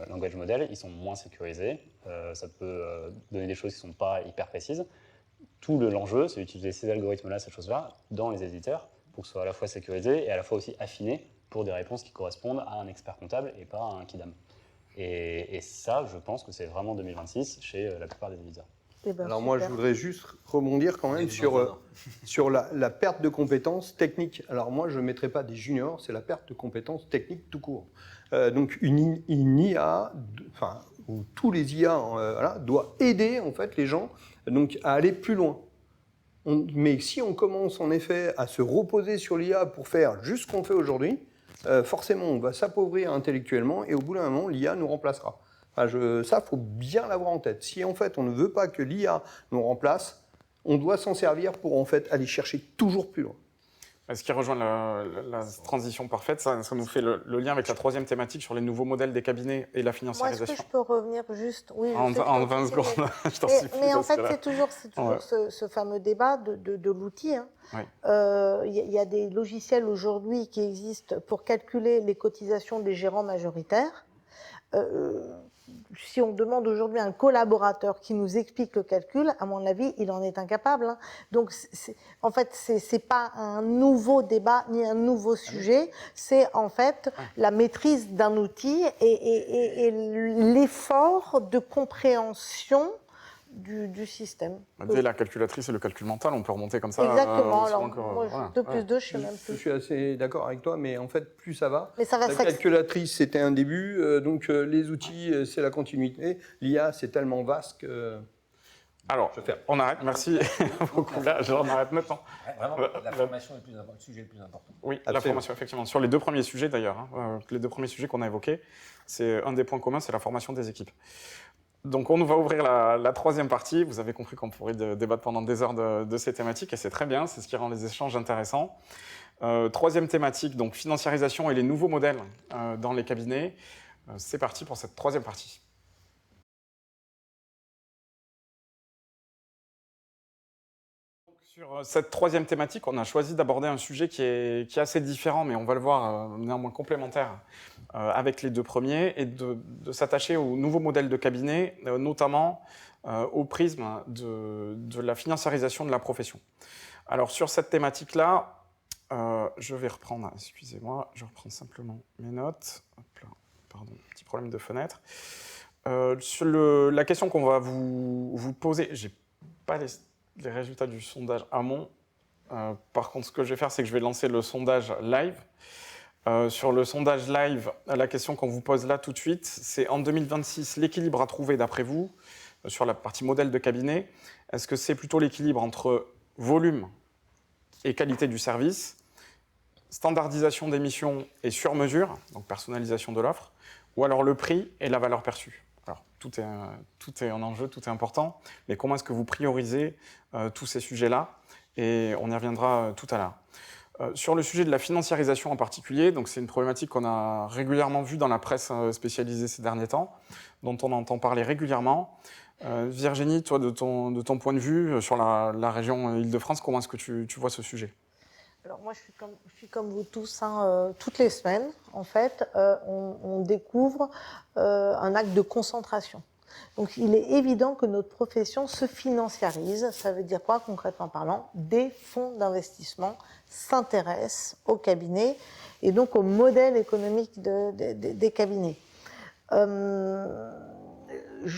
language model, ils sont moins sécurisés, ça peut donner des choses qui ne sont pas hyper précises. Tout l'enjeu, c'est d'utiliser ces algorithmes-là, ces choses-là, dans les éditeurs, pour que ce soit à la fois sécurisé et à la fois aussi affiné pour des réponses qui correspondent à un expert comptable et pas à un kidam. Et ça, je pense que c'est vraiment 2026 chez la plupart des éditeurs.
Eh ben,
Alors moi, je
super.
voudrais juste rebondir quand même sur la perte de compétences techniques. Alors moi, je ne mettrai pas des juniors, c'est la perte de compétences techniques tout court. Donc une IA, ou tous les IA, doit aider en fait les gens donc, à aller plus loin. Mais si on commence en effet à se reposer sur l'IA pour faire juste ce qu'on fait aujourd'hui, forcément on va s'appauvrir intellectuellement et au bout d'un moment, l'IA nous remplacera. Ça, il faut bien l'avoir en tête. Si en fait on ne veut pas que l'IA nous remplace, on doit s'en servir pour en fait aller chercher toujours plus loin.
Ce qui rejoint la transition parfaite, ça nous fait le lien avec la troisième thématique sur les nouveaux modèles des cabinets et la
Moi, est-ce
financiarisation.
que je peux revenir juste oui,
En
je sais que
20
c'est-
secondes, je t'en
Mais,
supplie.
mais en
parce
fait,
que là-
c'est toujours
Ouais.
ce fameux débat de l'outil.
Oui.
Il y a des logiciels aujourd'hui qui existent pour calculer les cotisations des gérants majoritaires. si on demande aujourd'hui à un collaborateur qui nous explique le calcul, à mon avis, il en est incapable. Hein. Donc, en fait, c'est pas un nouveau débat ni un nouveau sujet, c'est en fait la maîtrise d'un outil et l'effort de compréhension du système.
Dès la calculatrice et le calcul mental, on peut remonter comme ça.
Exactement.
sur
Alors,
encore,
moi,
voilà.
2 plus 2, je sais même
Je
plus.
suis assez d'accord avec toi, mais en fait, plus ça va.
Mais ça va
La calculatrice, c'était un début, donc les outils, c'est la continuité. L'IA, c'est tellement vaste que...
Alors,
Je ferme.
on arrête, merci beaucoup. Là, on arrête maintenant.
Vraiment, la formation est le sujet le plus important.
Oui, la
Absolument.
formation, effectivement. Sur les 2 premiers sujets, d'ailleurs, hein, les 2 premiers sujets qu'on a évoqués, c'est un des points communs, c'est la formation des équipes. Donc, on va ouvrir la 3e partie. Vous avez compris qu'on pourrait débattre pendant des heures de ces thématiques, et c'est très bien, c'est ce qui rend les échanges intéressants. 3e thématique, donc financiarisation et les nouveaux modèles dans les cabinets. C'est parti pour cette 3e partie. Sur cette 3e thématique, on a choisi d'aborder un sujet qui est assez différent, mais on va le voir néanmoins complémentaire avec les 2 premiers, et de s'attacher aux nouveaux modèles de cabinet, notamment au prisme de la financiarisation de la profession. Alors sur cette thématique-là, je vais reprendre, excusez-moi, je reprends simplement mes notes. Hop là, pardon, petit problème de fenêtre. Sur la question qu'on va vous poser, j'ai pas les résultats du sondage amont. Par contre, ce que je vais faire, c'est que je vais lancer le sondage live. Sur le sondage live, la question qu'on vous pose là tout de suite, c'est en 2026, l'équilibre à trouver d'après vous, sur la partie modèle de cabinet, est-ce que c'est plutôt l'équilibre entre volume et qualité du service, standardisation des missions et sur-mesure, donc personnalisation de l'offre, ou alors le prix et la valeur perçue? Alors, tout est en enjeu, tout est important, mais comment est-ce que vous priorisez tous ces sujets-là? Et on y reviendra tout à l'heure. Sur le sujet de la financiarisation en particulier, donc c'est une problématique qu'on a régulièrement vue dans la presse spécialisée ces derniers temps, dont on entend parler régulièrement. Virginie, toi, de ton point de vue, sur la région Île-de-France, comment est-ce que tu vois ce sujet?
Alors moi, je suis comme vous tous, hein, toutes les semaines, en fait, on découvre un acte de concentration. Donc il est évident que notre profession se financiarise. Ça veut dire quoi, concrètement parlant? Des fonds d'investissement s'intéressent au cabinet et donc au modèle économique des cabinets. Je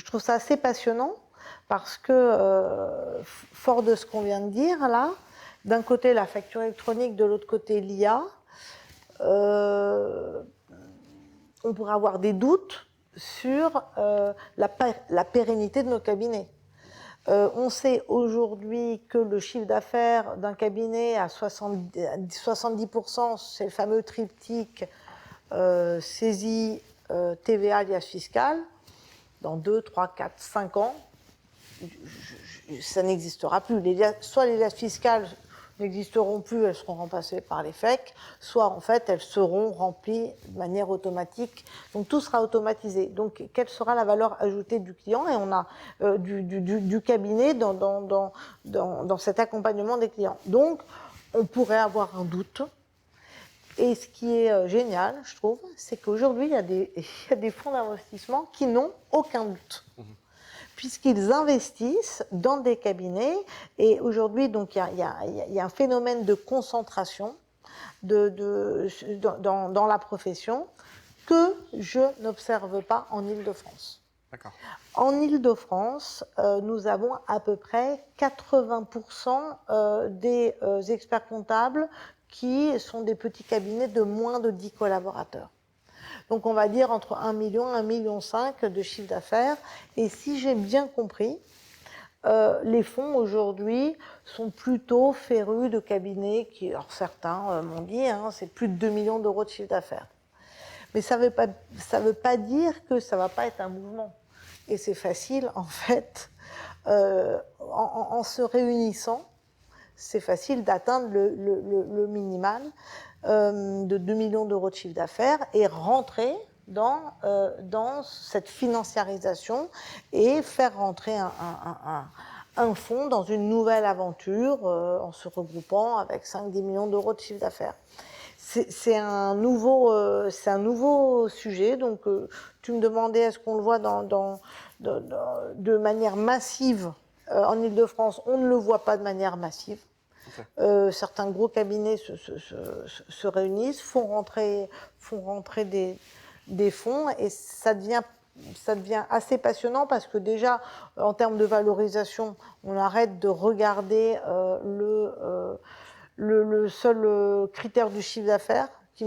trouve ça assez passionnant parce que, fort de ce qu'on vient de dire là, d'un côté la facture électronique, de l'autre côté l'IA, on pourrait avoir des doutes sur la pérennité de nos cabinets. On sait aujourd'hui que le chiffre d'affaires d'un cabinet à 70%, c'est le fameux triptyque saisie, TVA, liasse fiscale. Dans 2, 3, 4, 5 ans, ça n'existera plus. Soit les liasses fiscales n'existeront plus, elles seront remplacées par les FEC, soit en fait elles seront remplies de manière automatique. Donc tout sera automatisé. Donc quelle sera la valeur ajoutée du client? Et on a du cabinet dans cet accompagnement des clients. Donc on pourrait avoir un doute. Et ce qui est génial, je trouve, c'est qu'aujourd'hui il y a des fonds d'investissement qui n'ont aucun doute. Puisqu'ils investissent dans des cabinets. Et aujourd'hui, donc, il y a un phénomène de concentration dans la profession que je n'observe pas en Île-de-France.
D'accord.
En Île-de-France, nous avons à peu près 80% des experts comptables qui sont des petits cabinets de moins de 10 collaborateurs. Donc on va dire entre 1 million et 1,5 million de chiffre d'affaires. Et si j'ai bien compris, les fonds aujourd'hui sont plutôt férus de cabinets qui, alors certains m'ont dit, hein, c'est plus de 2 millions d'euros de chiffre d'affaires. Mais ça veut pas dire que ça ne va pas être un mouvement. Et c'est facile, en fait, en se réunissant, c'est facile d'atteindre le minimal de 2 millions d'euros de chiffre d'affaires et rentrer dans cette financiarisation et faire rentrer un fonds dans une nouvelle aventure en se regroupant avec 5-10 millions d'euros de chiffre d'affaires. C'est un nouveau sujet, donc tu me demandais est-ce qu'on le voit de manière massive en Ile-de-France. On ne le voit pas de manière massive. Okay. Certains gros cabinets se réunissent, font rentrer des fonds et ça devient assez passionnant parce que déjà, en termes de valorisation, on arrête de regarder le seul critère du chiffre d'affaires, que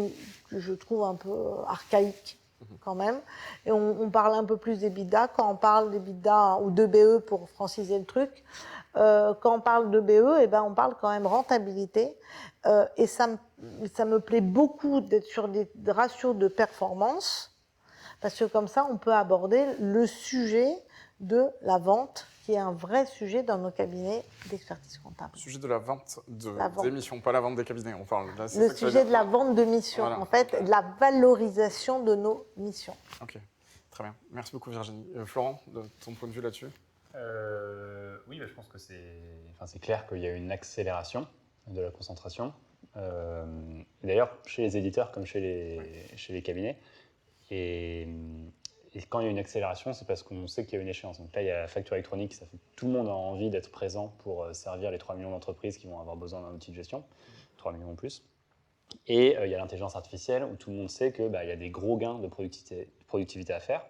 je trouve un peu archaïque quand même. Et on parle un peu plus d'EBITDA. Quand on parle d'EBITDA ou d'EBE pour franciser le truc, quand on parle d'EBE, eh ben, on parle quand même rentabilité. Et ça me plaît beaucoup d'être sur des ratios de performance, parce que comme ça, on peut aborder le sujet de la vente, qui est un vrai sujet dans nos cabinets d'expertise comptable.
Le sujet de la vente des missions, pas la vente des cabinets. On parle, là,
le sujet de la vente de missions, voilà. En fait, de la valorisation de nos missions.
Ok, très bien. Merci beaucoup Virginie. Florent, de ton point de vue là-dessus?
Oui, je pense que c'est clair qu'il y a une accélération de la concentration. D'ailleurs, chez les éditeurs comme chez les cabinets. Et quand il y a une accélération, c'est parce qu'on sait qu'il y a une échéance. Donc là, il y a la facture électronique, ça fait que tout le monde a envie d'être présent pour servir les 3 millions d'entreprises qui vont avoir besoin d'un outil de gestion, 3 millions en plus. Et il y a l'intelligence artificielle, où tout le monde sait qu'il y a des gros gains de productivité à faire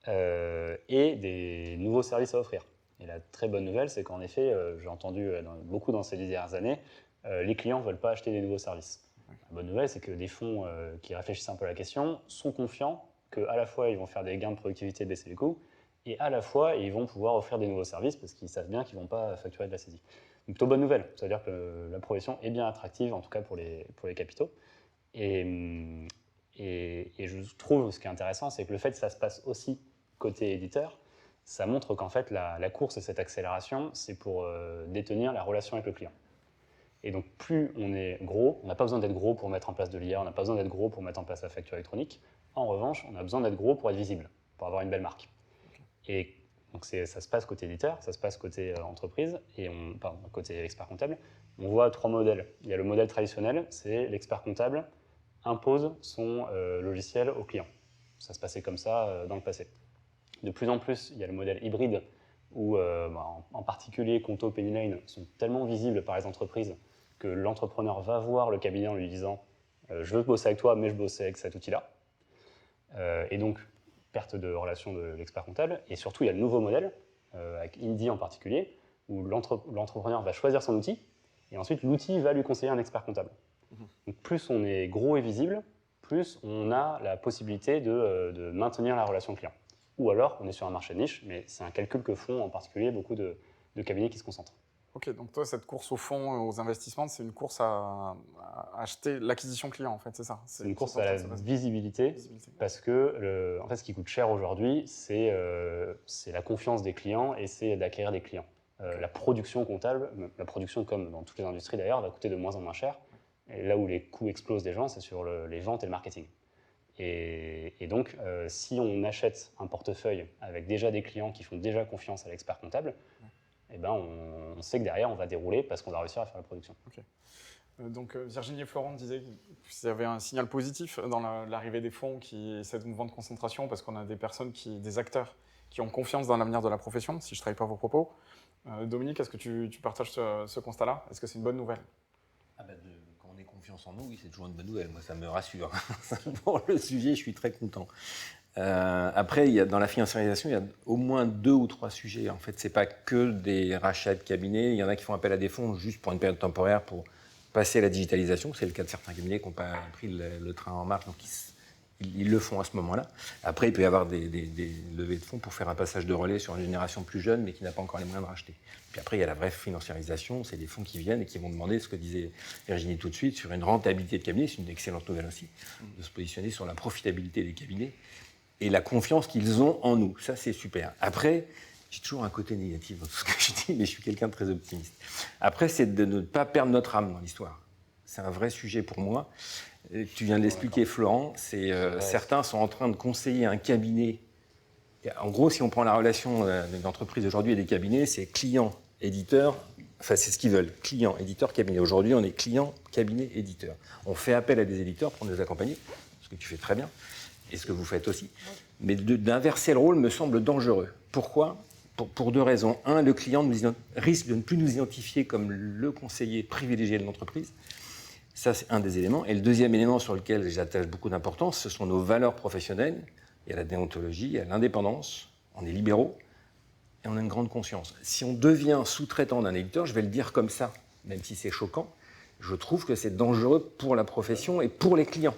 et des nouveaux services à offrir. Et la très bonne nouvelle, c'est qu'en effet, j'ai entendu beaucoup dans ces dernières années, les clients ne veulent pas acheter des nouveaux services. La bonne nouvelle, c'est que des fonds qui réfléchissent un peu à la question sont confiants qu'à la fois, ils vont faire des gains de productivité, baisser les coûts, et à la fois, ils vont pouvoir offrir des nouveaux services parce qu'ils savent bien qu'ils ne vont pas facturer de la saisie. Donc, plutôt bonne nouvelle. Ça veut dire que la profession est bien attractive, en tout cas pour les capitaux. Et je trouve, ce qui est intéressant, c'est que le fait que ça se passe aussi côté éditeur, ça montre qu'en fait, la course et cette accélération, c'est pour détenir la relation avec le client. Et donc, plus on est gros, on n'a pas besoin d'être gros pour mettre en place de l'IA, on n'a pas besoin d'être gros pour mettre en place la facture électronique. En revanche, on a besoin d'être gros pour être visible, pour avoir une belle marque. Okay. Et donc, ça se passe côté éditeur, ça se passe côté entreprise, et côté expert comptable. On voit 3 modèles. Il y a le modèle traditionnel, c'est l'expert comptable impose son logiciel au client. Ça se passait comme ça dans le passé. De plus en plus, il y a le modèle hybride, où en particulier Conto, Pennyline sont tellement visibles par les entreprises que l'entrepreneur va voir le cabinet en lui disant je veux bosser avec toi, mais je bosse avec cet outil-là. Et donc, perte de relation de l'expert comptable. Et surtout, il y a le nouveau modèle, avec Indie en particulier, où l'entrepreneur va choisir son outil, et ensuite l'outil va lui conseiller un expert comptable. Donc, plus on est gros et visible, plus on a la possibilité de maintenir la relation client. Ou alors, on est sur un marché de niche, mais c'est un calcul que font en particulier beaucoup de cabinets qui se concentrent.
Ok, donc toi, cette course au fond, aux investissements, c'est une course à acheter l'acquisition client, en fait, c'est ça?
C'est une course à la visibilité, parce que en fait, ce qui coûte cher aujourd'hui, c'est la confiance des clients et c'est d'acquérir des clients. Okay. La production comptable, la production comme dans toutes les industries d'ailleurs, va coûter de moins en moins cher. Et là où les coûts explosent des gens, c'est sur les ventes et le marketing. Et donc, si on achète un portefeuille avec déjà des clients qui font déjà confiance à l'expert comptable, eh ben on sait que derrière, on va dérouler parce qu'on va réussir à faire la production.
Okay. Donc, Virginie et Florent disaient qu'il y avait un signal positif dans l'arrivée des fonds qui cette mouvement de concentration parce qu'on a des acteurs qui ont confiance dans l'avenir de la profession, si je ne trahis pas vos propos. Dominique, est-ce que tu partages ce constat-là? Est-ce que c'est une bonne nouvelle?
Quand on ait confiance en nous, oui, c'est toujours une bonne nouvelle. Moi, ça me rassure. Pour le sujet, je suis très content. Après, dans la financiarisation, il y a au moins 2 ou 3 sujets. En fait, ce n'est pas que des rachats de cabinets. Il y en a qui font appel à des fonds juste pour une période temporaire pour passer à la digitalisation. C'est le cas de certains cabinets qui n'ont pas pris le train en marche, donc ils le font à ce moment-là. Après, il peut y avoir des levées de fonds pour faire un passage de relais sur une génération plus jeune, mais qui n'a pas encore les moyens de racheter. Puis après, il y a la vraie financiarisation. C'est des fonds qui viennent et qui vont demander, ce que disait Virginie tout de suite, sur une rentabilité de cabinet. C'est une excellente nouvelle aussi, de se positionner sur la profitabilité des cabinets et la confiance qu'ils ont en nous. Ça, c'est super. Après, j'ai toujours un côté négatif dans tout ce que je dis, mais je suis quelqu'un de très optimiste. Après, c'est de ne pas perdre notre âme dans l'histoire. C'est un vrai sujet pour moi. Tu viens de l'expliquer, Florent. Certains sont en train de conseiller un cabinet En gros, si on prend la relation d'une entreprise aujourd'hui et des cabinets, c'est client, éditeur, enfin c'est ce qu'ils veulent, client, éditeur, cabinet. Aujourd'hui, on est client, cabinet, éditeur. On fait appel à des éditeurs pour nous accompagner, ce que tu fais très bien, et ce que vous faites aussi. Mais d'inverser le rôle me semble dangereux. Pourquoi ? Pour deux raisons. Un, le client risque de ne plus nous identifier comme le conseiller privilégié de l'entreprise. Ça, c'est un des éléments. Et le deuxième élément sur lequel j'attache beaucoup d'importance, ce sont nos valeurs professionnelles. Il y a la déontologie, il y a l'indépendance, on est libéraux et on a une grande conscience. Si on devient sous-traitant d'un éditeur, je vais le dire comme ça, même si c'est choquant, je trouve que c'est dangereux pour la profession et pour les clients.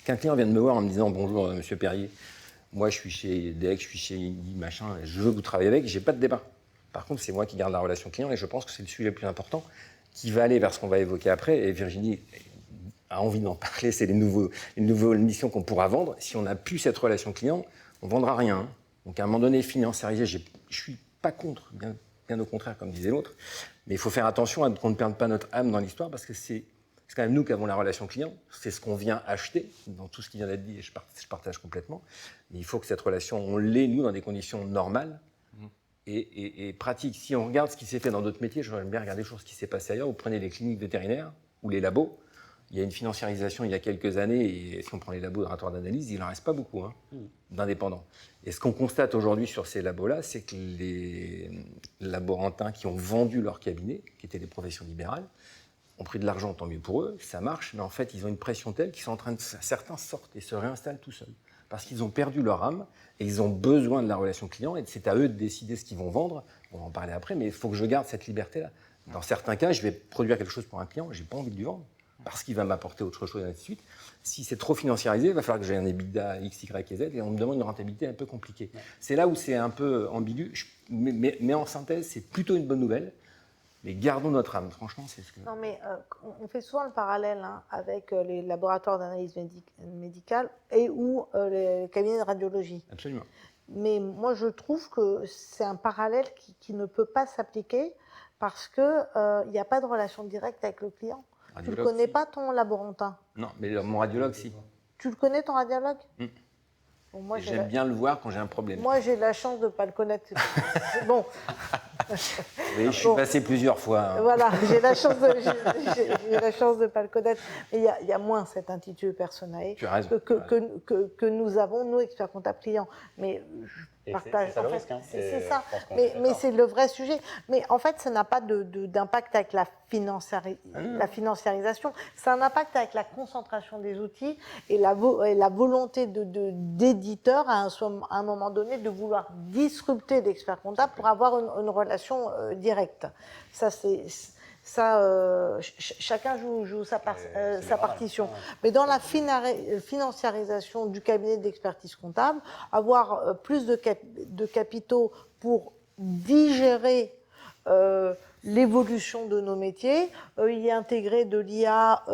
Qu'un client vienne me voir en me disant « Bonjour, monsieur Perrier, moi je suis chez DEC, je suis chez Indie, machin, je veux que vous travaillez avec », j'ai pas de débat. Par contre, c'est moi qui garde la relation client et je pense que c'est le sujet le plus important qui va aller vers ce qu'on va évoquer après. Et Virginie a envie d'en parler, c'est les nouvelles missions qu'on pourra vendre. Si on n'a plus cette relation client, on ne vendra rien. Donc à un moment donné, financiariser, je ne suis pas contre, bien au contraire, comme disait l'autre. Mais il faut faire attention à qu'on ne perde pas notre âme dans l'histoire, parce que c'est quand même nous qui avons la relation client. C'est ce qu'on vient acheter, dans tout ce qui vient d'être dit, et je partage complètement. Mais il faut que cette relation, on l'ait, nous, dans des conditions normales et pratiques. Si on regarde ce qui s'est fait dans d'autres métiers, j'aimerais bien regarder toujours ce qui s'est passé ailleurs. Vous prenez les cliniques vétérinaires ou les labos. Il y a une financiarisation il y a quelques années, et si on prend les labos de laboratoires d'analyse, il n'en reste pas beaucoup d'indépendants. Et ce qu'on constate aujourd'hui sur ces labos-là, c'est que les laborantins qui ont vendu leur cabinet, qui étaient des professions libérales, ont pris de l'argent, tant mieux pour eux, ça marche, mais en fait, ils ont une pression telle qu'ils sont en train de... Certains sortent et se réinstallent tout seuls, parce qu'ils ont perdu leur âme, et ils ont besoin de la relation client, et c'est à eux de décider ce qu'ils vont vendre. On va en parler après, mais il faut que je garde cette liberté-là. Dans certains cas, je vais produire quelque chose pour un client, je n'ai pas envie de lui vendre, parce qu'il va m'apporter autre chose, et ainsi de suite. Si c'est trop financiarisé, il va falloir que j'ai un EBITDA X, Y et Z, et on me demande une rentabilité un peu compliquée. C'est là où c'est un peu ambigu, mais en synthèse, c'est plutôt une bonne nouvelle, mais gardons notre âme, franchement, c'est ce que...
Non, mais on fait souvent le parallèle avec les laboratoires d'analyse médicale et ou les cabinets de radiologie.
Absolument.
Mais moi, je trouve que c'est un parallèle qui ne peut pas s'appliquer parce qu'il n'y a pas de relation directe avec le client. Tu ne le connais pas, ton laborantin?
Non, mais mon radiologue, si.
Tu le connais, ton radiologue? Bon, moi,
j'aime bien le voir quand j'ai un problème.
Moi, j'ai la chance de ne pas le connaître. Bon.
Oui, je suis passé plusieurs fois.
Voilà, j'ai la chance de ne pas le connaître. Mais il y a moins cet intitulé personnel que nous avons, nous, experts comptables clients. Mais je partage.
C'est ça le risque. Hein.
C'est ça. Mais c'est le vrai sujet. Mais en fait, ça n'a pas d'impact avec la financiarisation. C'est un impact avec la concentration des outils et la volonté d'éditeurs à un moment donné de vouloir disrupter l'expert comptable pour avoir une relation directe. Ça, chacun joue sa partition. Mais dans la financiarisation du cabinet d'expertise comptable, avoir plus de capitaux pour digérer l'évolution de nos métiers, y intégrer de l'IA,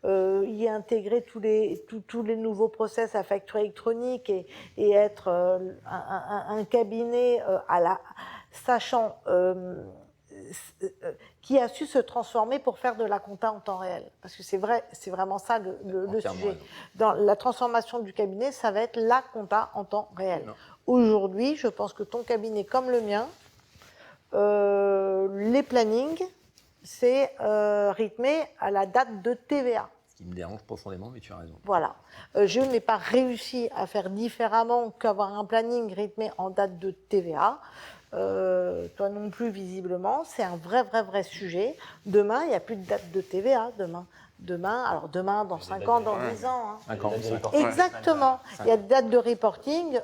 y intégrer tous les nouveaux process à facture électronique et être un cabinet sachant qui a su se transformer pour faire de la compta en temps réel. Parce que c'est vraiment ça le sujet. Dans la transformation du cabinet, ça va être la compta en temps réel. Aujourd'hui, je pense que ton cabinet, comme le mien, les plannings, c'est rythmé à la date de TVA.
Ce qui me dérange profondément, mais tu as raison.
Voilà. Je n'ai pas réussi à faire différemment qu'avoir un planning rythmé en date de TVA. Toi non plus, visiblement. C'est un vrai sujet. Demain, il n'y a plus de date de TVA. Demain, dans 5 ans, dans 10 ans. Hein. Exactement. Il y a des dates de reporting.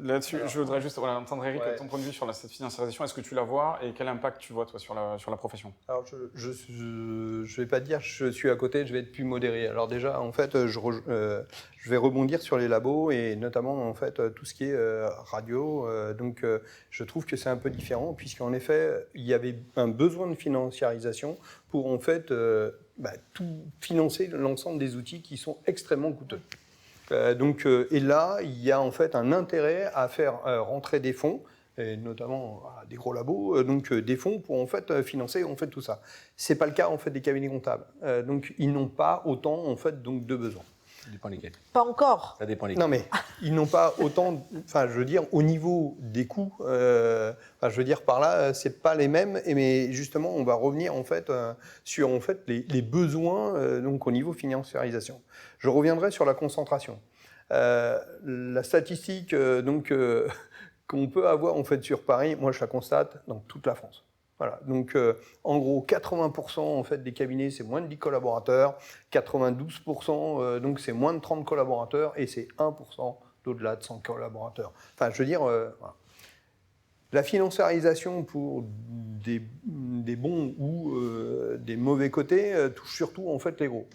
Là-dessus, je voudrais juste entendre, Eric, ton point de vue sur cette financiarisation. Est-ce que tu la vois et quel impact tu vois, toi, sur la profession? Alors,
je vais pas dire je suis à côté, je vais être plus modéré. Alors déjà, en fait, je vais rebondir sur les labos et notamment, en fait, tout ce qui est radio. Donc, je trouve que c'est un peu différent puisqu'en effet, il y avait un besoin de financiarisation pour, en fait, tout financer l'ensemble des outils qui sont extrêmement coûteux. Et là, il y a en fait un intérêt à faire rentrer des fonds, et notamment des gros labos, des fonds pour en fait financer en fait tout ça. C'est pas le cas en fait des cabinets comptables, donc ils n'ont pas autant en fait donc de besoins.
Ça dépend lesquels.
Pas encore.
Ça dépend lesquels.
Non, mais ils n'ont pas autant, enfin, je veux dire, au niveau des coûts, enfin, je veux dire par là, c'est pas les mêmes, mais justement, on va revenir en fait sur en fait les besoins donc au niveau financiarisation. Je reviendrai sur la concentration. La statistique donc qu'on peut avoir en fait sur Paris, moi je la constate dans toute la France. Voilà, donc en gros 80% en fait des cabinets c'est moins de 10 collaborateurs, 92% donc c'est moins de 30 collaborateurs et c'est 1% d'au-delà de 100 collaborateurs. Enfin je veux dire, voilà. La financiarisation pour des bons ou des mauvais côtés touche surtout en fait les gros.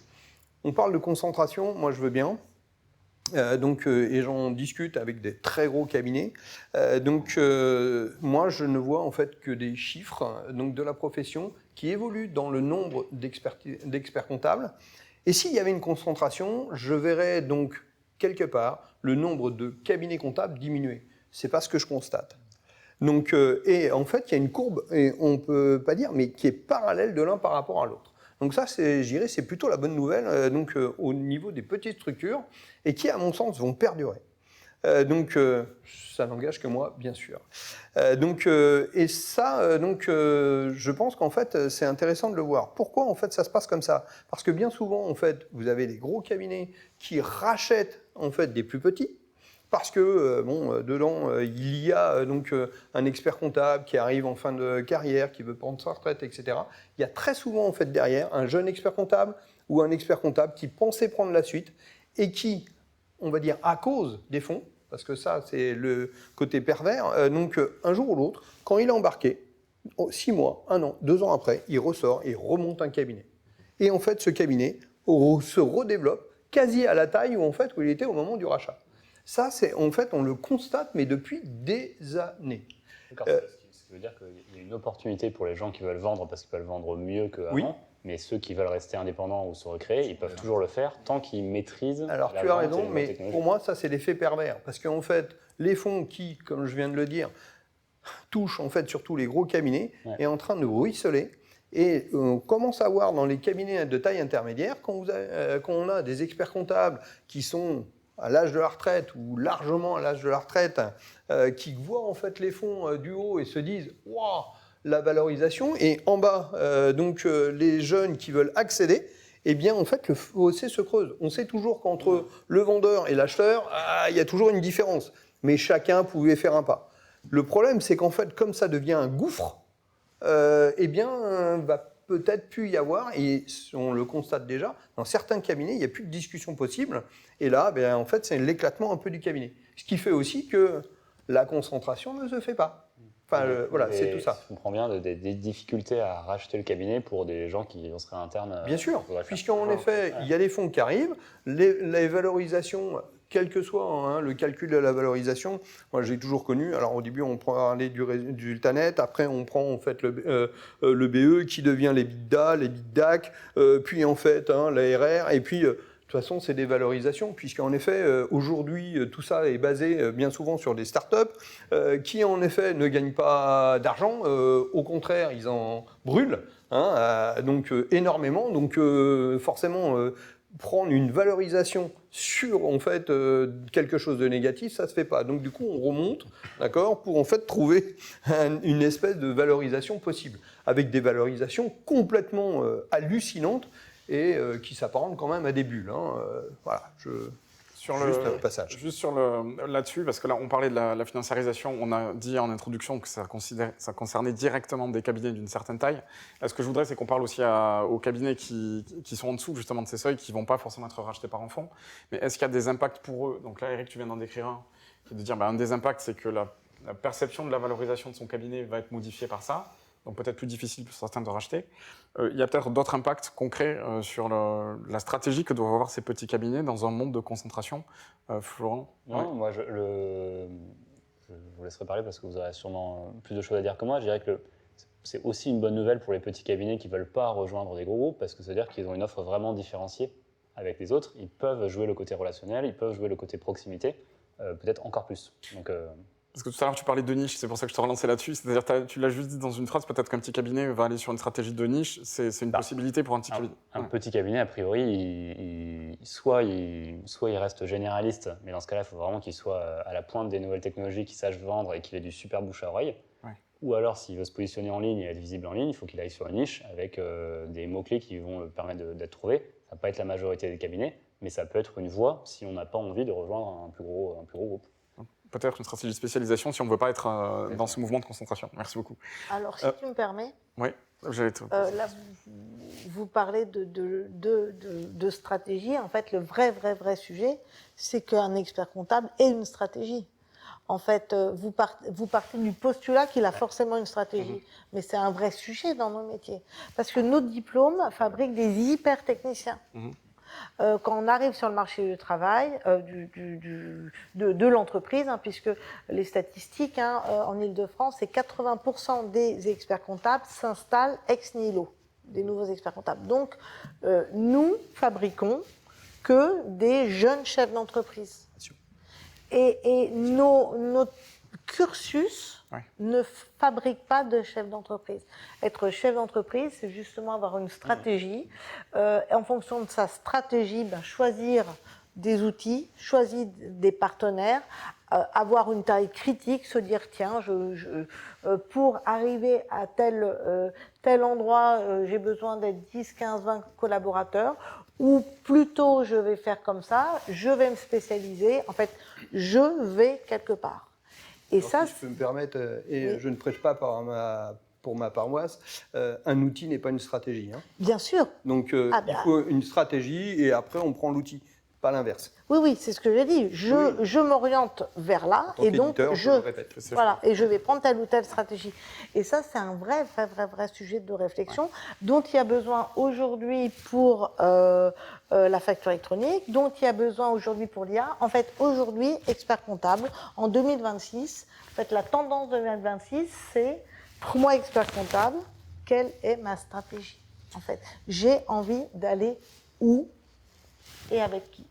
On parle de concentration, moi je veux bien. Et j'en discute avec des très gros cabinets. Moi, je ne vois en fait que des chiffres donc, de la profession qui évoluent dans le nombre d'experts comptables. Et s'il y avait une concentration, je verrais donc quelque part le nombre de cabinets comptables diminuer. C'est pas ce que je constate. Donc, et en fait, il y a une courbe, et on ne peut pas dire, mais qui est parallèle de l'un par rapport à l'autre. Donc ça, je dirais, c'est plutôt la bonne nouvelle au niveau des petites structures et qui, à mon sens, vont perdurer. Ça n'engage que moi, bien sûr. Je pense qu'en fait, c'est intéressant de le voir. Pourquoi, en fait, ça se passe comme ça? Parce que bien souvent, en fait, vous avez des gros cabinets qui rachètent, en fait, des plus petits. Parce que, dedans, il y a un expert comptable qui arrive en fin de carrière, qui veut prendre sa retraite, etc. Il y a très souvent, en fait, derrière, un jeune expert comptable ou un expert comptable qui pensait prendre la suite et qui, on va dire, à cause des fonds, parce que ça, c'est le côté pervers, un jour ou l'autre, quand il est embarqué, 6 mois, 1 an, 2 ans après, il ressort et remonte un cabinet. Et en fait, ce cabinet se redéveloppe quasi à la taille où il était au moment du rachat. Ça, en fait, on le constate, mais depuis des années.
D'accord, ce qui veut dire qu'il y a une opportunité pour les gens qui veulent vendre parce qu'ils veulent vendre mieux qu'avant,
oui.
Mais ceux qui veulent rester indépendants ou se recréer, ils peuvent toujours le faire tant qu'ils maîtrisent.
Alors, tu as raison, mais pour moi, ça, c'est l'effet pervers. Parce qu'en fait, les fonds qui, comme je viens de le dire, touchent en fait surtout les gros cabinets, est en train de ruisseler. Et on commence à voir dans les cabinets de taille intermédiaire, quand on a des experts comptables qui sont à l'âge de la retraite ou largement à l'âge de la retraite, qui voient en fait les fonds du haut et se disent « Waouh, la valorisation !» Et en bas, les jeunes qui veulent accéder, eh bien en fait le fossé se creuse. On sait toujours qu'entre le vendeur et l'acheteur, il y a toujours une différence. Mais chacun pouvait faire un pas. Le problème, c'est qu'en fait, comme ça devient un gouffre, va peut-être plus y avoir, et on le constate déjà, dans certains cabinets, il n'y a plus de discussion possible. Et là, en fait, c'est l'éclatement un peu du cabinet. Ce qui fait aussi que la concentration ne se fait pas. Enfin, voilà, c'est tout ça.
Je comprends bien des difficultés à racheter le cabinet pour des gens qui seraient internes.
Bien sûr, puisqu'en effet, il y a des fonds qui arrivent, les valorisations, quel que soit le calcul de la valorisation, moi j'ai toujours connu, alors au début on parlait du résultat net, après on prend en fait le BE qui devient l'EBITDA, l'EBITDAC, puis en fait l'ARR, et puis... De toute façon, c'est des valorisations, puisqu'en effet, aujourd'hui, tout ça est basé bien souvent sur des startups qui, en effet, ne gagnent pas d'argent. Au contraire, ils en brûlent énormément. Donc, forcément, prendre une valorisation sur, en fait, quelque chose de négatif, ça ne se fait pas. Donc, du coup, on remonte, d'accord, pour, en fait, trouver une espèce de valorisation possible, avec des valorisations complètement hallucinantes, et qui s'apparentent quand même à des bulles. Voilà, juste passage.
Juste sur là-dessus, parce que là, on parlait de la financiarisation, on a dit en introduction que ça concernait directement des cabinets d'une certaine taille. Là, ce que je voudrais, c'est qu'on parle aussi aux cabinets qui sont en dessous justement de ces seuils, qui ne vont pas forcément être rachetés par un fonds. Mais est-ce qu'il y a des impacts pour eux? Donc là, Eric, tu viens d'en décrire un, qui est de dire un des impacts, c'est que la perception de la valorisation de son cabinet va être modifiée par ça. Donc peut-être plus difficile pour certains de racheter. Il y a peut-être d'autres impacts concrets sur la stratégie que doivent avoir ces petits cabinets dans un monde de concentration. Florent?
Non, moi je vous laisserai parler parce que vous aurez sûrement plus de choses à dire que moi. Je dirais que c'est aussi une bonne nouvelle pour les petits cabinets qui ne veulent pas rejoindre des gros groupes parce que ça veut dire qu'ils ont une offre vraiment différenciée avec les autres. Ils peuvent jouer le côté relationnel, ils peuvent jouer le côté proximité, peut-être encore plus. Donc,
Parce que tout à l'heure, tu parlais de niche, c'est pour ça que je te relançais là-dessus. C'est-à-dire, tu l'as juste dit dans une phrase, peut-être qu'un petit cabinet va aller sur une stratégie de niche. C'est une possibilité pour un petit cabinet.
Un petit cabinet, a priori, soit il reste généraliste, mais dans ce cas-là, il faut vraiment qu'il soit à la pointe des nouvelles technologies, qu'il sache vendre et qu'il ait du super bouche à oreille.
Ouais.
Ou alors, s'il veut se positionner en ligne et être visible en ligne, il faut qu'il aille sur une niche avec des mots-clés qui vont le permettre d'être trouvé. Ça ne va pas être la majorité des cabinets, mais ça peut être une voie si on n'a pas envie de rejoindre un plus gros groupe.
Peut-être une stratégie de spécialisation si on ne veut pas être dans ce mouvement de concentration. Merci beaucoup.
Alors, si tu me permets,
Oui, j'allais te...
là, vous parlez de stratégie. En fait, le vrai sujet, c'est qu'un expert comptable ait une stratégie. En fait, vous partez du postulat qu'il a forcément une stratégie. Mais c'est un vrai sujet dans nos métiers. Parce que nos diplômes fabriquent des hyper-techniciens. Quand on arrive sur le marché du travail, de l'entreprise, hein, puisque les statistiques en Ile-de-France, c'est 80% des experts comptables s'installent ex nihilo, des nouveaux experts comptables. Donc, nous fabriquons que des jeunes chefs d'entreprise. Et notre cursus ne fabrique pas de chef d'entreprise. Être chef d'entreprise, c'est justement avoir une stratégie. Et en fonction de sa stratégie, choisir des outils, choisir des partenaires, avoir une taille critique, se dire tiens, pour arriver à tel endroit, j'ai besoin d'être 10, 15, 20 collaborateurs, ou plutôt je vais faire comme ça, je vais me spécialiser, en fait, je vais quelque part. Et
alors,
ça,
si je peux me permettre, et
oui.
je ne prêche pas pour ma paroisse, un outil n'est pas une stratégie. Hein.
Bien sûr.
Donc il faut une stratégie et après on prend l'outil, pas l'inverse.
Oui, c'est ce que j'ai dit. Je m'oriente vers là et donc je vais prendre telle ou telle stratégie. Et ça, c'est un vrai sujet de réflexion dont il y a besoin aujourd'hui pour la facture électronique, dont il y a besoin aujourd'hui pour l'IA. En fait, aujourd'hui, expert comptable, en 2026, en fait, la tendance de 2026, c'est pour moi, expert comptable, quelle est ma stratégie? En fait, j'ai envie d'aller où et avec qui?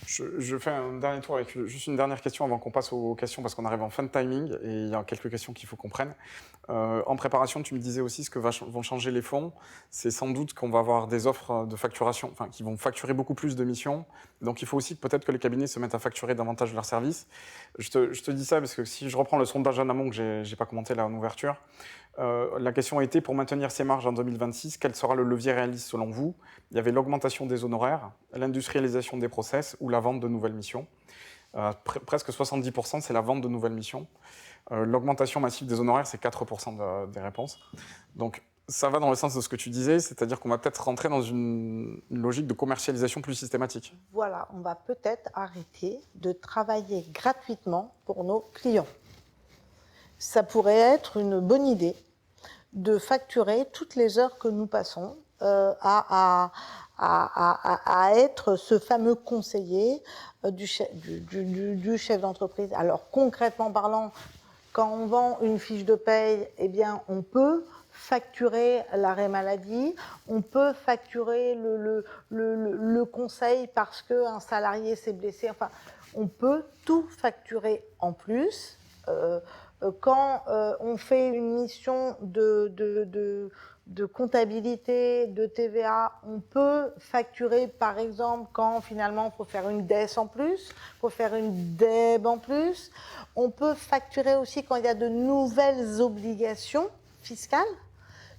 Je fais un dernier tour avec juste une dernière question avant qu'on passe aux questions parce qu'on arrive en fin de timing et il y a quelques questions qu'il faut qu'on prenne. En préparation, tu me disais aussi ce que vont changer les fonds. C'est sans doute qu'on va avoir des offres de facturation, enfin, qui vont facturer beaucoup plus de missions. Donc il faut aussi peut-être que les cabinets se mettent à facturer davantage leurs services. Je te dis ça parce que si je reprends le sondage en amont que j'ai pas commenté là en ouverture, la question a été, pour maintenir ces marges en 2026, quel sera le levier réaliste selon vous? Il y avait l'augmentation des honoraires, l'industrialisation des process ou la vente de nouvelles missions. Presque 70%, c'est la vente de nouvelles missions. L'augmentation massive des honoraires, c'est 4% des réponses. Donc ça va dans le sens de ce que tu disais, c'est-à-dire qu'on va peut-être rentrer dans une logique de commercialisation plus systématique.
Voilà, on va peut-être arrêter de travailler gratuitement pour nos clients. Ça pourrait être une bonne idée de facturer toutes les heures que nous passons à être ce fameux conseiller du chef d'entreprise. Alors concrètement parlant, quand on vend une fiche de paye, eh bien on peut facturer l'arrêt maladie, on peut facturer le conseil parce qu'un salarié s'est blessé, enfin on peut tout facturer en plus. Quand on fait une mission de comptabilité, de TVA, on peut facturer, par exemple, quand finalement il faut faire une DES en plus, il faut faire une DEB en plus. On peut facturer aussi quand il y a de nouvelles obligations fiscales.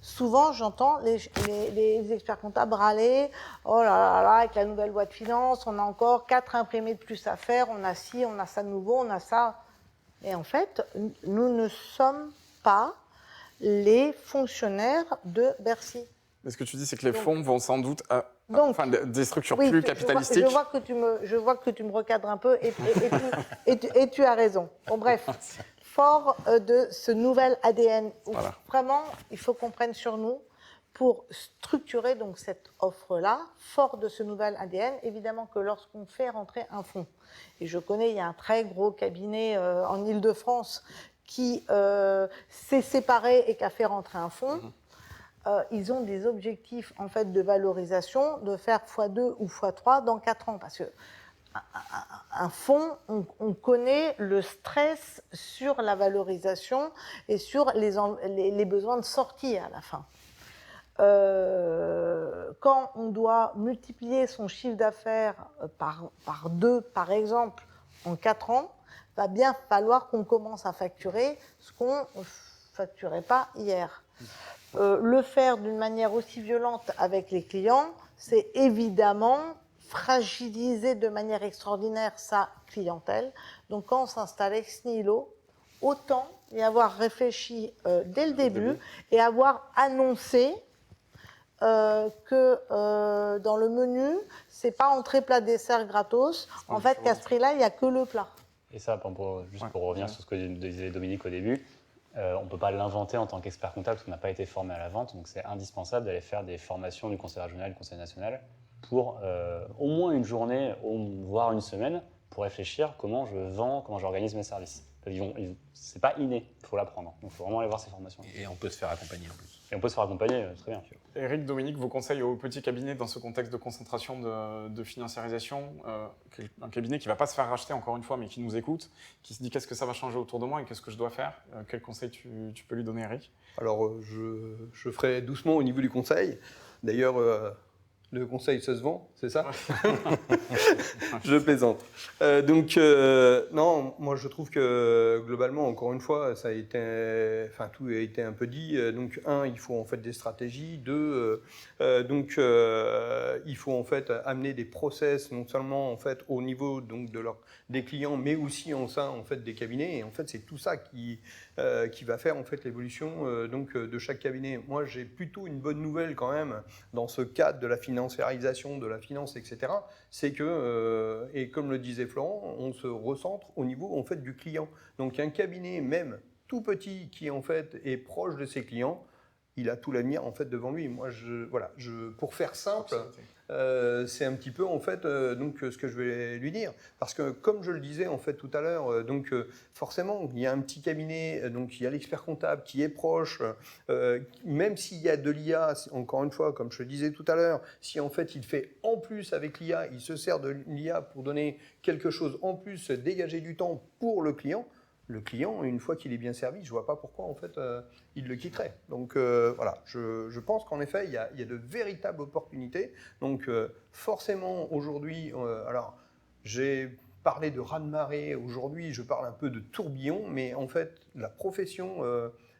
Souvent, j'entends les experts comptables râler « Oh là là, avec la nouvelle loi de finances, on a encore 4 imprimés de plus à faire, on a ci, on a ça de nouveau, on a ça... » Et en fait, nous ne sommes pas les fonctionnaires de Bercy.
Mais ce que tu dis, c'est que les fonds vont sans doute enfin, des structures
oui,
plus capitalistiques.
Je vois que tu me recadres un peu et tu as raison. Bon, bref, fort de ce nouvel ADN,
Voilà.
Vraiment, il faut qu'on prenne sur nous pour structurer donc cette offre-là, fort de ce nouvel ADN, évidemment que lorsqu'on fait rentrer un fonds, et je connais, il y a un très gros cabinet en Ile-de-France qui s'est séparé et qui a fait rentrer un fonds, ils ont des objectifs en fait de valorisation de faire x2 ou x3 dans 4 ans, parce que un fonds, on connaît le stress sur la valorisation et sur les besoins de sortie à la fin. Quand on doit multiplier son chiffre d'affaires par 2, par exemple, en 4 ans, va bien falloir qu'on commence à facturer ce qu'on ne facturait pas hier. Le faire d'une manière aussi violente avec les clients, c'est évidemment fragiliser de manière extraordinaire sa clientèle. Donc quand on s'installe ex nihilo, autant y avoir réfléchi dès le début et avoir annoncé que dans le menu, c'est pas entrée, plat, dessert gratos. En fait, qu'à ce prix-là, il n'y a que le plat.
Et ça, juste pour revenir sur ce que disait Dominique au début, on ne peut pas l'inventer en tant qu'expert comptable parce qu'on n'a pas été formé à la vente. Donc c'est indispensable d'aller faire des formations du Conseil régional et du Conseil national pour au moins une journée, voire une semaine, pour réfléchir comment je vends, comment j'organise mes services. C'est pas inné, il faut l'apprendre. Donc il faut vraiment aller voir ces formations.
Et on peut se faire accompagner en plus.
Et on peut se faire accompagner, très bien.
Eric, Dominique, vos conseils aux petits cabinets dans ce contexte de concentration de financiarisation, un cabinet qui ne va pas se faire racheter encore une fois, mais qui nous écoute, qui se dit qu'est-ce que ça va changer autour de moi et qu'est-ce que je dois faire, quel conseil tu peux lui donner, Eric?
Alors, je ferai doucement au niveau du conseil. D'ailleurs, le conseil, ça se vend, c'est ça? Je plaisante. Non, moi je trouve que globalement, encore une fois, tout a été un peu dit. Donc, il faut en fait des stratégies. 2, il faut en fait amener des process, non seulement en fait au niveau donc des clients, mais aussi en sein en fait des cabinets. Et en fait, c'est tout ça qui va faire en fait l'évolution de chaque cabinet. Moi, j'ai plutôt une bonne nouvelle quand même dans ce cadre de la financiarisation de la finance, etc. C'est que, et comme le disait Florent, on se recentre au niveau en fait du client. Donc un cabinet même tout petit qui en fait est proche de ses clients, il a tout l'avenir en fait devant lui. Moi, pour faire simple, c'est un petit peu en fait ce que je vais lui dire, parce que comme je le disais en fait tout à l'heure, forcément il y a un petit cabinet, donc il y a l'expert comptable qui est proche, même s'il y a de l'IA, encore une fois comme je le disais tout à l'heure, si en fait il fait en plus avec l'IA, il se sert de l'IA pour donner quelque chose en plus, dégager du temps pour le client. Le client, une fois qu'il est bien servi, je ne vois pas pourquoi en fait il le quitterait. Donc voilà, je pense qu'en effet il y a de véritables opportunités. Donc forcément aujourd'hui, alors j'ai parlé de raz-de-marée, aujourd'hui je parle un peu de tourbillon, mais en fait la profession,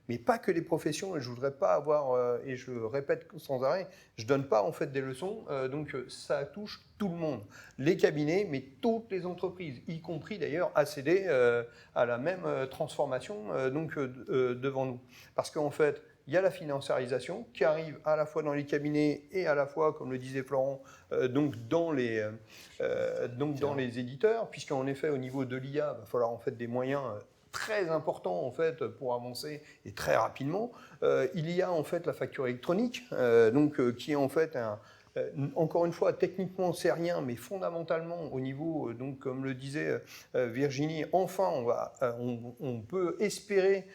mais pas que les professions, et je voudrais pas avoir, et je répète sans arrêt, je donne pas en fait des leçons, donc ça touche tout le monde, les cabinets, mais toutes les entreprises, y compris d'ailleurs ACD, à la même transformation devant nous. Parce qu'en fait, il y a la financiarisation qui arrive à la fois dans les cabinets et à la fois, comme le disait Florent, dans les éditeurs, puisqu'en effet, au niveau de l'IA, il va falloir en fait des moyens très important en fait pour avancer et très rapidement. Il y a en fait la facture électronique, qui est en fait encore une fois techniquement c'est rien, mais fondamentalement au niveau comme le disait Virginie, enfin on peut espérer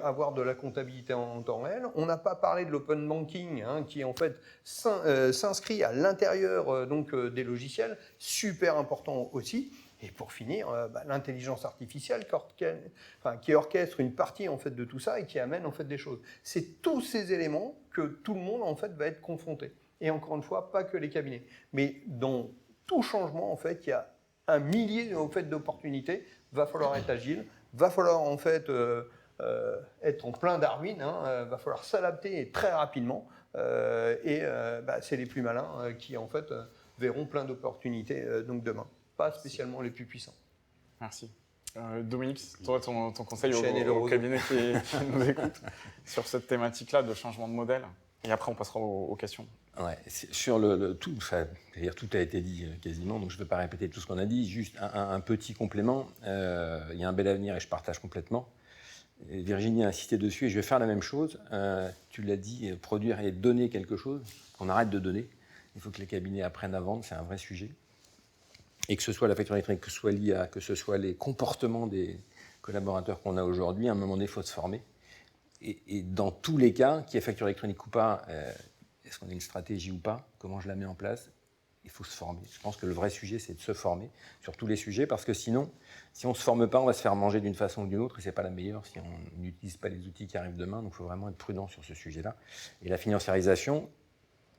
avoir de la comptabilité en temps réel. On n'a pas parlé de l'open banking qui en fait s'inscrit à l'intérieur des logiciels, super important aussi. Et pour finir, l'intelligence artificielle qui orchestre une partie en fait de tout ça et qui amène en fait des choses. C'est tous ces éléments que tout le monde en fait va être confronté. Et encore une fois, pas que les cabinets, mais dans tout changement en fait, il y a un millier en fait d'opportunités. Va falloir être agile, va falloir en fait être en plein Darwin, va falloir s'adapter très rapidement. C'est les plus malins qui en fait verront plein d'opportunités demain. Pas spécialement les plus puissants.
Merci. Dominique, toi, ton conseil au cabinet qui nous écoute sur cette thématique-là de changement de modèle. Et après, on passera aux questions.
Ouais, sur tout, c'est-à-dire tout a été dit quasiment, donc je ne vais pas répéter tout ce qu'on a dit. Juste un petit complément. Il y a un bel avenir et je partage complètement. Et Virginie a insisté dessus et je vais faire la même chose. Tu l'as dit, produire et donner quelque chose. On arrête de donner. Il faut que les cabinets apprennent à vendre, c'est un vrai sujet. Et que ce soit la facture électronique, que ce soit l'IA, que ce soit les comportements des collaborateurs qu'on a aujourd'hui, à un moment donné, il faut se former. Et dans tous les cas, qu'il y ait facture électronique ou pas, est-ce qu'on a une stratégie ou pas? Comment je la mets en place? il faut se former. Je pense que le vrai sujet, c'est de se former sur tous les sujets, parce que sinon, si on ne se forme pas, on va se faire manger d'une façon ou d'une autre, et ce n'est pas la meilleure si on n'utilise pas les outils qui arrivent demain. Donc il faut vraiment être prudent sur ce sujet-là. Et la financiarisation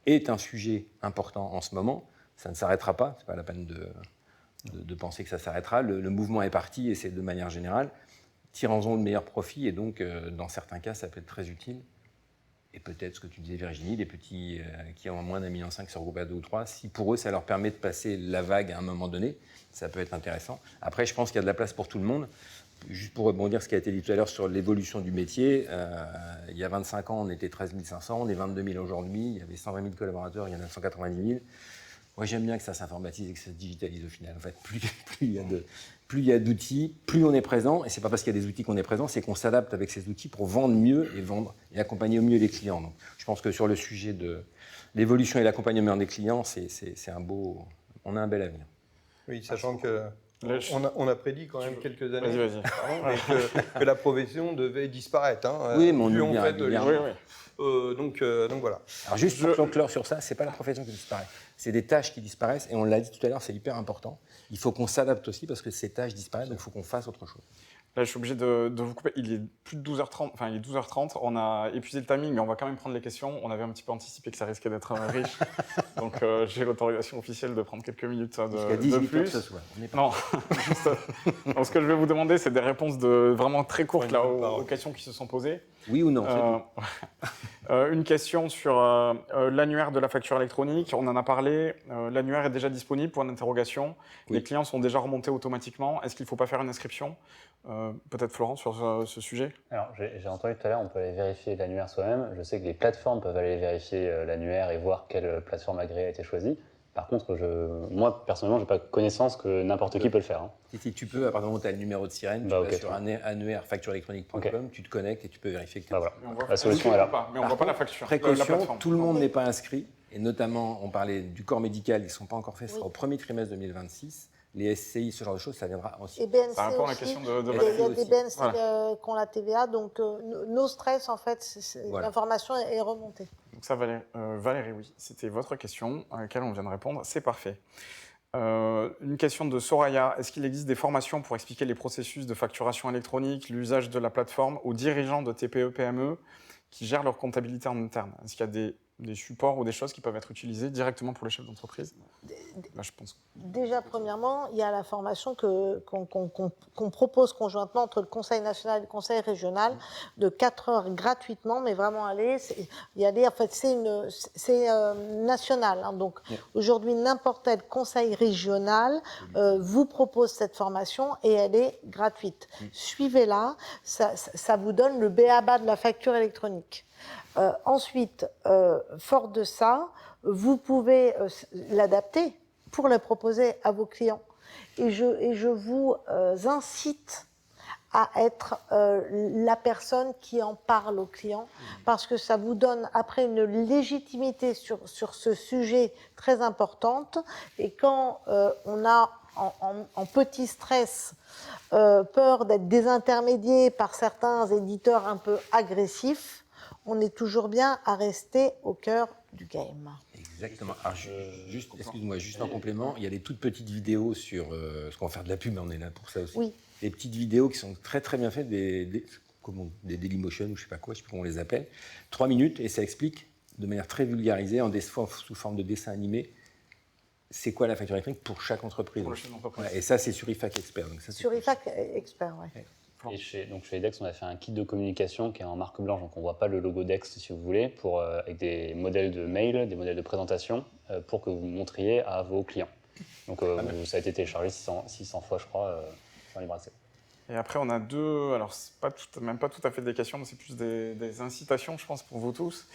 est un sujet important en ce moment. Ça ne s'arrêtera pas, ce n'est pas la peine de penser que ça s'arrêtera. Le mouvement est parti, et c'est de manière générale. Tirons-en le meilleur profit, et donc, dans certains cas, ça peut être très utile. Et peut-être ce que tu disais, Virginie, les petits qui ont moins d'1,5 million se regroupent à 2 ou 3, si pour eux, ça leur permet de passer la vague à un moment donné, ça peut être intéressant. Après, je pense qu'il y a de la place pour tout le monde. Juste pour rebondir ce qui a été dit tout à l'heure sur l'évolution du métier, il y a 25 ans, on était 13 500, on est 22 000 aujourd'hui, il y avait 120 000 collaborateurs, il y en a 190 000. Moi, j'aime bien que ça s'informatise et que ça se digitalise au final. En fait, plus il y a d'outils, plus on est présent. Et ce n'est pas parce qu'il y a des outils qu'on est présent, c'est qu'on s'adapte avec ces outils pour vendre mieux et accompagner au mieux les clients. Donc, je pense que sur le sujet de l'évolution et l'accompagnement des clients, on a un bel avenir.
Oui, sachant qu'on a prédit quand même quelques années que la profession devait disparaître.
Oui, mais on
plus
oublie
on fait de donc voilà.
Alors juste pour conclure sur ça, c'est pas la profession qui disparaît, c'est des tâches qui disparaissent, et on l'a dit tout à l'heure, c'est hyper important. Il faut qu'on s'adapte aussi parce que ces tâches disparaissent, donc il faut qu'on fasse autre chose.
Là, je suis obligé de vous couper. Il est plus de 12h30, enfin, il est 12h30. On a épuisé le timing, mais on va quand même prendre les questions. On avait un petit peu anticipé que ça risquait d'être riche. Donc, j'ai l'autorisation officielle de prendre quelques minutes de plus.
Ce soir.
Non, juste, donc, ce que je vais vous demander, c'est des réponses vraiment très courtes là, aux questions qui se sont posées.
Oui ou non
Une question sur l'annuaire de la facture électronique. On en a parlé. L'annuaire est déjà disponible, point d'interrogation.
Oui.
Les clients sont déjà remontés automatiquement. Est-ce qu'il ne faut pas faire une inscription? Peut-être Florent sur ce sujet.
Alors, j'ai entendu tout à l'heure, on peut aller vérifier l'annuaire soi-même. Je sais que les plateformes peuvent aller vérifier l'annuaire et voir quelle plateforme agréée a été choisie. Par contre, moi, personnellement, je n'ai pas connaissance que n'importe qui peut le faire. Hein.
Si tu peux, à partir du moment où tu as le numéro de sirène, tu vas sur annuaire factureélectronique.com, tu te connectes et tu peux vérifier que tu
voilà.
La solution est là. Mais on ne voit pas la facture.
Précaution, tout le monde n'est pas inscrit. Et notamment, on parlait du corps médical, ils ne sont pas encore faits, ce sera au premier trimestre 2026. Les SCI, ce genre de choses, ça viendra aussi.
Et BNC
ça répond à la
aussi.
question de
Il y a des BNC
voilà.
qui ont la TVA, donc nos stress, en fait,
Voilà.
l'information est remontée.
Donc ça, Valérie, oui, c'était votre question à laquelle on vient de répondre. C'est parfait. Une question de Soraya. Est-ce qu'il existe des formations pour expliquer les processus de facturation électronique, l'usage de la plateforme aux dirigeants de TPE-PME qui gèrent leur comptabilité en interne? Est-ce qu'il y a des supports ou des choses qui peuvent être utilisées directement pour les chefs d'entreprise? Là, je pense.
Déjà, premièrement, il y a la formation qu'on propose conjointement entre le Conseil national et le Conseil régional de 4 heures gratuitement, mais vraiment y aller. En fait, c'est national. Hein, donc, aujourd'hui, n'importe quel conseil régional vous propose cette formation et elle est gratuite. Suivez-la, ça vous donne le b.a.-ba de la facture électronique. Ensuite, fort de ça, vous pouvez l'adapter pour le proposer à vos clients. Et je vous incite à être la personne qui en parle aux clients, parce que ça vous donne après une légitimité sur ce sujet très importante. Et quand on a en petit stress peur d'être désintermédié par certains éditeurs un peu agressifs, on est toujours bien à rester au cœur du game.
Exactement. Alors, excuse-moi, juste en complément, il y a des toutes petites vidéos sur ce qu'on va faire de la pub, mais on est là pour ça aussi.
Oui.
Des petites vidéos qui sont très très bien faites, des Dailymotion ou je sais pas quoi, je sais plus comment on les appelle. 3 minutes et ça explique de manière très vulgarisée, sous forme de dessin animé, c'est quoi la facture électronique pour chaque entreprise.
Pour le chef d'entreprise.
Voilà, et ça, c'est sur IFAC Expert. Donc ça,
Sur IFAC Expert, oui.
Ouais.
Et chez IDEX, on a fait un kit de communication qui est en marque blanche, donc on ne voit pas le logo Dex si vous voulez, avec des modèles de mail, des modèles de présentation, pour que vous montriez à vos clients. Donc ça a été téléchargé 600 fois, je crois, sur libre accès.
Et après, on a alors c'est même pas tout à fait des questions, mais c'est plus des incitations, je pense, pour vous tous.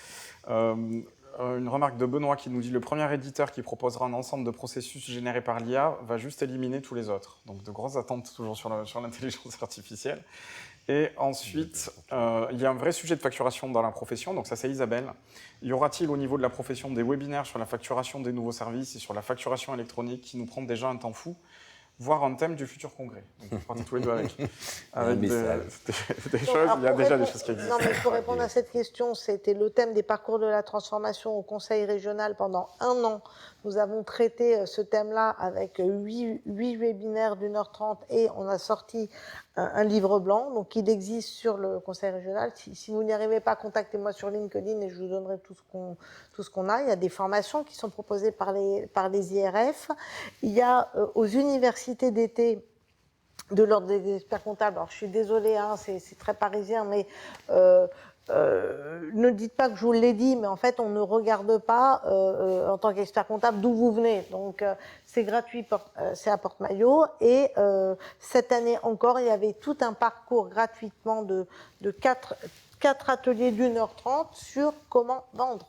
Une remarque de Benoît qui nous dit « Le premier éditeur qui proposera un ensemble de processus générés par l'IA va juste éliminer tous les autres. » Donc de grosses attentes toujours sur l'intelligence artificielle. Et ensuite, il y a un vrai sujet de facturation dans la profession, donc ça c'est Isabelle. Y aura-t-il au niveau de la profession des webinaires sur la facturation des nouveaux services et sur la facturation électronique qui nous prend déjà un temps fou? voire un thème du futur congrès. Donc, vous partez tous les deux avec des
Donc,
choses.
alors,
Il y a
pour
déjà des
répondre-
choses qui existent.
Non, mais pour répondre à cette question, c'était le thème des parcours de la transformation au Conseil régional pendant 1 an. Nous avons traité ce thème-là avec 8 webinaires d'1h30 et on a sorti un livre blanc. Donc, il existe sur le Conseil régional. Si vous n'y arrivez pas, contactez-moi sur LinkedIn et je vous donnerai tout ce qu'on a. Il y a des formations qui sont proposées par les IRF. Il y a aux universités d'été de l'ordre des experts comptables. Alors, je suis désolée, hein, c'est très parisien, mais ne dites pas que je vous l'ai dit, mais en fait, on ne regarde pas, en tant qu'expert comptable, d'où vous venez. Donc, c'est gratuit, c'est à Porte-Maillot. Et cette année encore, il y avait tout un parcours gratuitement de 4 ateliers d'1h30 sur comment vendre,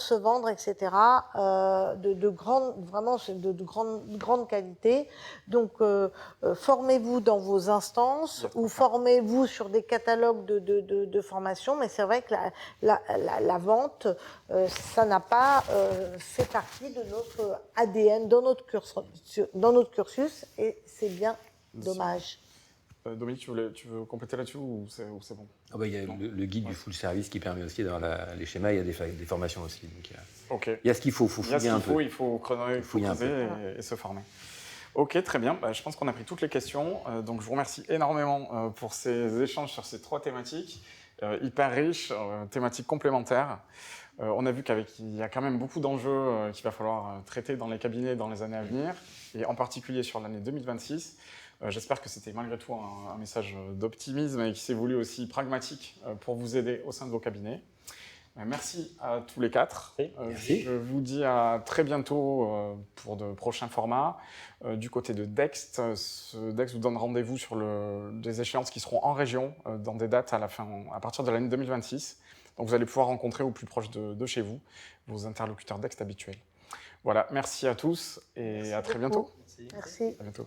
se vendre, etc., de grande qualité. Donc, formez-vous dans vos instances ou formez-vous sur des catalogues de formation, mais c'est vrai que la vente, ça n'a pas fait partie de notre ADN, dans notre cursus, et c'est bien dommage.
Dominique, tu veux compléter là-dessus ou c'est bon?
Ah bah, il y a le guide du full service qui permet aussi d'avoir les schémas, il y a des formations aussi. Donc il y a ce qu'il faut fouiller un peu.
Il faut creuser et se former. Ok, très bien. Je pense qu'on a pris toutes les questions. Donc je vous remercie énormément pour ces échanges sur ces 3 thématiques, hyper riches, thématiques complémentaires. On a vu qu'il y a quand même beaucoup d'enjeux qu'il va falloir traiter dans les cabinets dans les années à venir, et en particulier sur l'année 2026. J'espère que c'était malgré tout un message d'optimisme et qui s'est voulu aussi pragmatique pour vous aider au sein de vos cabinets. Merci à tous les 4.
Merci.
Je vous dis à très bientôt pour de prochains formats. Du côté de Dext, Dext vous donne rendez-vous sur des échéances qui seront en région dans des dates à partir de l'année 2026. Donc vous allez pouvoir rencontrer au plus proche de chez vous vos interlocuteurs Dext habituels. Voilà, merci à tous et à très bientôt.
Merci.
À bientôt.